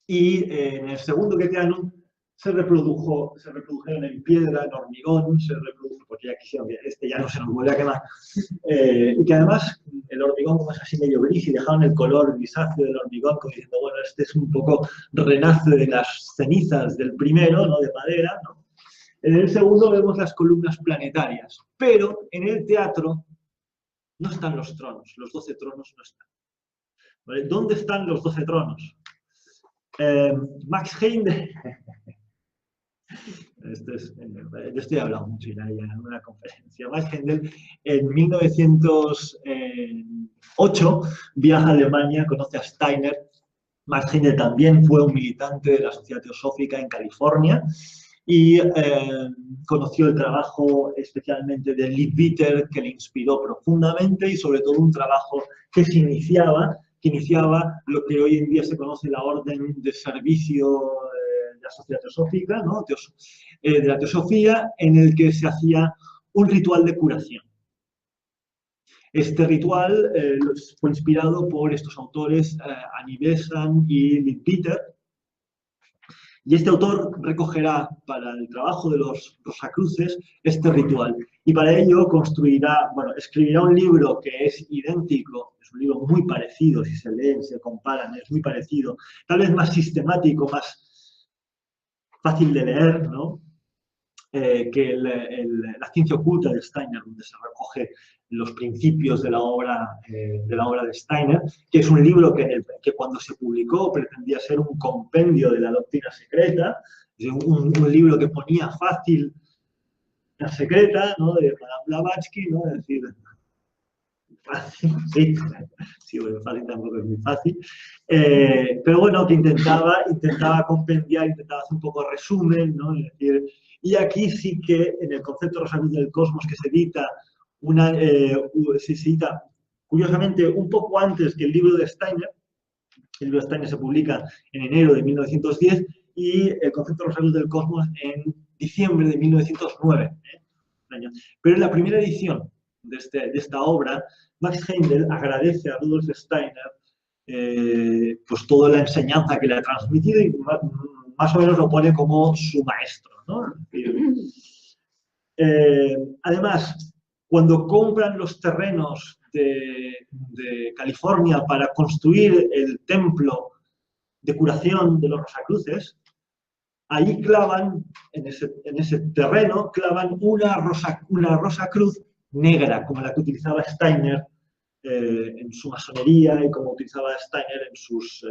Y en el segundo Goetheanum se reprodujeron en piedra, en hormigón, porque ya quisieron que este ya no se nos vuelve a quemar. Y que además el hormigón, como es así medio gris, y dejaron el color grisáceo del hormigón, como diciendo, bueno, este es un poco renace de las cenizas del primero, ¿no?, de madera, ¿no? En el segundo vemos las columnas planetarias, pero en el teatro no están los tronos, los 12 tronos no están. ¿Vale? ¿Dónde están los 12 tronos? Max Heindel, yo estoy hablando mucho ya en una conferencia. Max Heindel en 1908 viaja a Alemania, conoce a Steiner. Max Heindel también fue un militante de la Sociedad Teosófica en California y conoció el trabajo especialmente de Leadbeater, que le inspiró profundamente, y sobre todo un trabajo que iniciaba lo que hoy en día se conoce la Orden de Servicio de la Sociedad Teosófica, ¿no?, de la Teosofía, en el que se hacía un ritual de curación. Este ritual fue inspirado por estos autores, Annie Besant y Leadbeater, y este autor recogerá para el trabajo de los Rosacruces este ritual. Y para ello escribirá un libro que es idéntico, es un libro muy parecido, si se leen, se comparan, es muy parecido, tal vez más sistemático, más fácil de leer, ¿no?, que la ciencia oculta de Steiner, donde se recoge los principios de la obra de Steiner, que es un libro que cuando se publicó pretendía ser un compendio de la doctrina secreta, un libro que ponía fácil la secreta, ¿no?, de Madame Blavatsky, ¿no?, es decir, fácil, sí, bueno, fácil tampoco es muy fácil, pero bueno, que intentaba compendiar, intentaba hacer un poco de resumen, ¿no?, es decir, y aquí sí que en el concepto Rosacruz del Cosmos, que se edita curiosamente un poco antes que el libro de Steiner. El libro de Steiner se publica en enero de 1910 y el concepto Rosacruz del Cosmos en diciembre de 1909. Pero en la primera edición de esta obra, Max Heindel agradece a Rudolf Steiner pues toda la enseñanza que le ha transmitido, y más o menos lo pone como su maestro, ¿no? Además, cuando compran los terrenos de California para construir el templo de curación de los Rosacruces, ahí clavan, en ese terreno, clavan una Rosacruz negra, como la que utilizaba Steiner en su masonería, y como utilizaba Steiner en sus...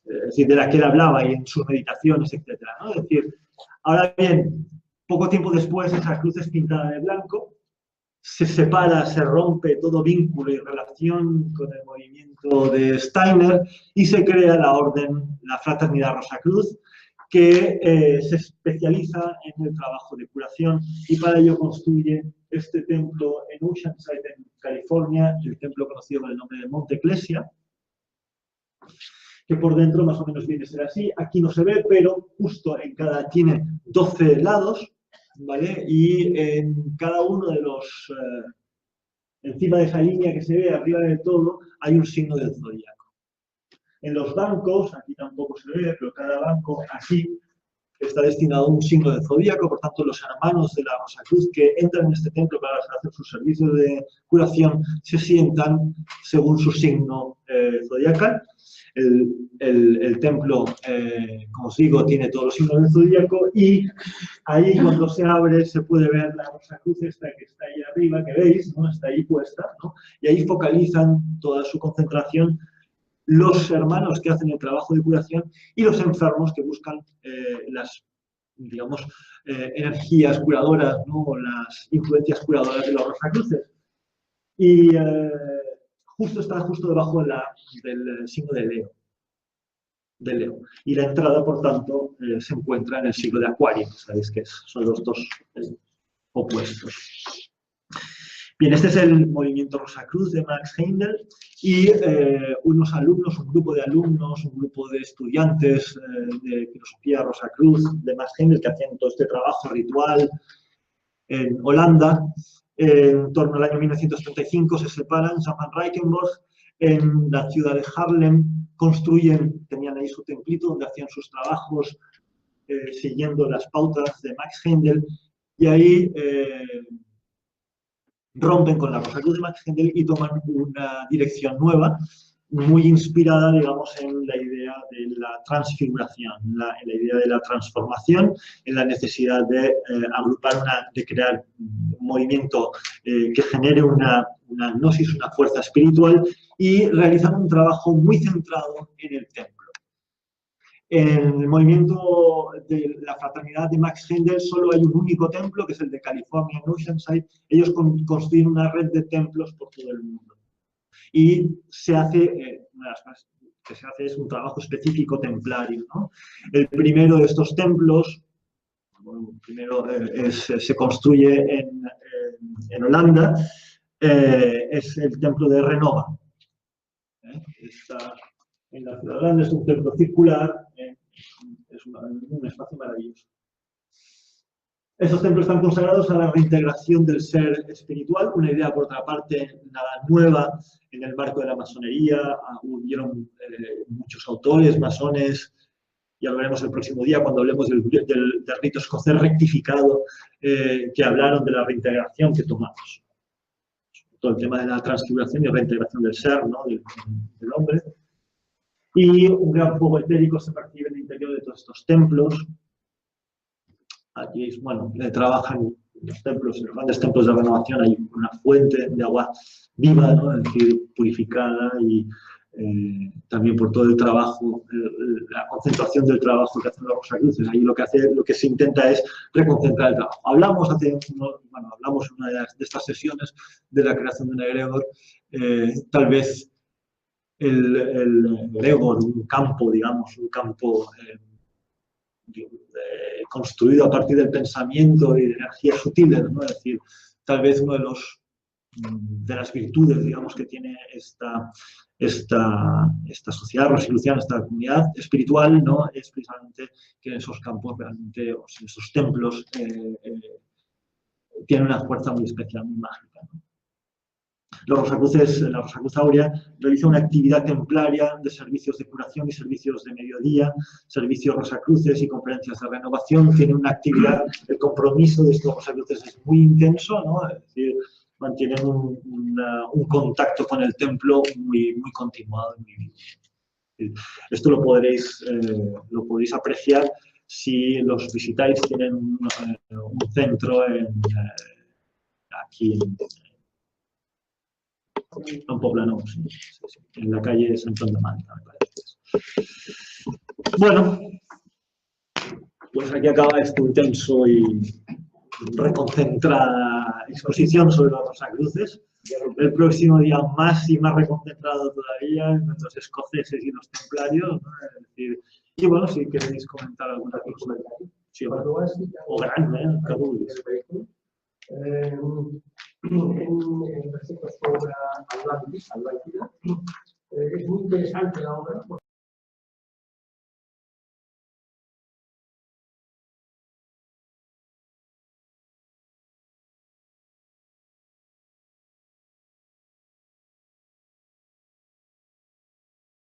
es decir, de la que él hablaba y en sus meditaciones, etc., ¿no? Es decir, ahora bien, poco tiempo después esa cruz es pintada de blanco, se separa, se rompe todo vínculo y relación con el movimiento de Steiner y se crea la orden, la Fraternidad Rosacruz, que se especializa en el trabajo de curación, y para ello construye este templo en Oceanside, en California, el templo conocido con el nombre de Monte Ecclesia, que por dentro más o menos viene a ser así. Aquí no se ve, pero justo tiene 12 lados, ¿vale? Y en cada uno de los, encima de esa línea que se ve arriba de todo, hay un signo del zodíaco. En los bancos, aquí tampoco se ve, pero cada banco aquí está destinado a un signo del zodíaco. Por tanto, los hermanos de la Rosacruz que entran en este templo para hacer su servicio de curación se sientan según su signo zodiacal. El templo, como os digo, tiene todos los signos del zodíaco, y ahí cuando se abre se puede ver la Rosacruz esta que está ahí arriba, que veis, ¿no?, está ahí puesta, ¿no?, y ahí focalizan toda su concentración los hermanos que hacen el trabajo de curación y los enfermos que buscan las digamos, energías curadoras, ¿no? Las influencias curadoras de los Rosacruces. Y está justo debajo del signo de Leo. Y la entrada, por tanto, se encuentra en el siglo de Acuario. Sabéis que son los dos opuestos. Bien, este es el movimiento Rosacruz de Max Heindel y unos alumnos, un grupo de alumnos, un grupo de estudiantes de filosofía Rosacruz de Max Heindel que hacían todo este trabajo ritual en Holanda. En torno al año 1935 se separan, Jan van Reichenborch, en la ciudad de Haarlem, tenían ahí su templito donde hacían sus trabajos siguiendo las pautas de Max Heindel, y ahí rompen con la Rosacruz de Max Heindel y toman una dirección nueva, muy inspirada, digamos, en la idea de la transfiguración, en la idea de la transformación, en la necesidad de de crear un movimiento que genere una gnosis, una fuerza espiritual, y realizan un trabajo muy centrado en el templo. En el movimiento de la fraternidad de Max Heindel solo hay un único templo, que es el de California, en Oceanside. Ellos construyen una red de templos por todo el mundo. Y se hace, una de las cosas que se hace es un trabajo específico templario, ¿no? El primero de estos templos, se construye en Holanda, es el templo de Renova. Está en la ciudad de Holanda, es un templo circular, es un espacio maravilloso. Estos templos están consagrados a la reintegración del ser espiritual, una idea, por otra parte, nada nueva en el marco de la masonería. Hubieron muchos autores masones, ya lo veremos el próximo día cuando hablemos del rito escocés rectificado, que hablaron de la reintegración que tomamos. Todo el tema de la transfiguración y reintegración del ser, ¿no? del hombre. Y un gran fuego etérico se percibe en el interior de todos estos templos. Aquí, bueno, trabajan los templos, en los grandes templos de renovación hay una fuente de agua viva, ¿no? Es decir, purificada, y también por todo el trabajo, la concentración del trabajo que hacen los Rosacruces. Ahí lo que se intenta es reconcentrar el trabajo. Hablamos en una de estas sesiones de la creación de un egregor, tal vez el egregor, un campo, digamos, construido a partir del pensamiento y de energías sutiles, ¿no? Es decir, tal vez una de las virtudes, digamos, que tiene esta sociedad rosacruciana, esta comunidad espiritual, ¿no? Es precisamente que en esos campos realmente, o en esos templos, tiene una fuerza muy especial, muy mágica, ¿no? Los Rosacruces, la Rosacruz Áurea realiza una actividad templaria de servicios de curación y servicios de mediodía, servicios Rosacruces y conferencias de renovación. Tiene una actividad, el compromiso de estos Rosacruces es muy intenso, ¿no? Es decir, mantienen un contacto con el templo muy, muy continuado. Esto lo podréis apreciar si los visitáis. Tienen un centro aquí en Poblano, en la calle Santón de Manta. Bueno, pues aquí acaba este intenso y reconcentrada exposición sobre los Rosacruces. El próximo día más y más reconcentrado todavía en los escoceses y los templarios, ¿no? Es decir, y bueno, si queréis comentar alguna cosa. Sí, o grande, ¿eh? En respecto a su obra Atlántida, es muy interesante la obra.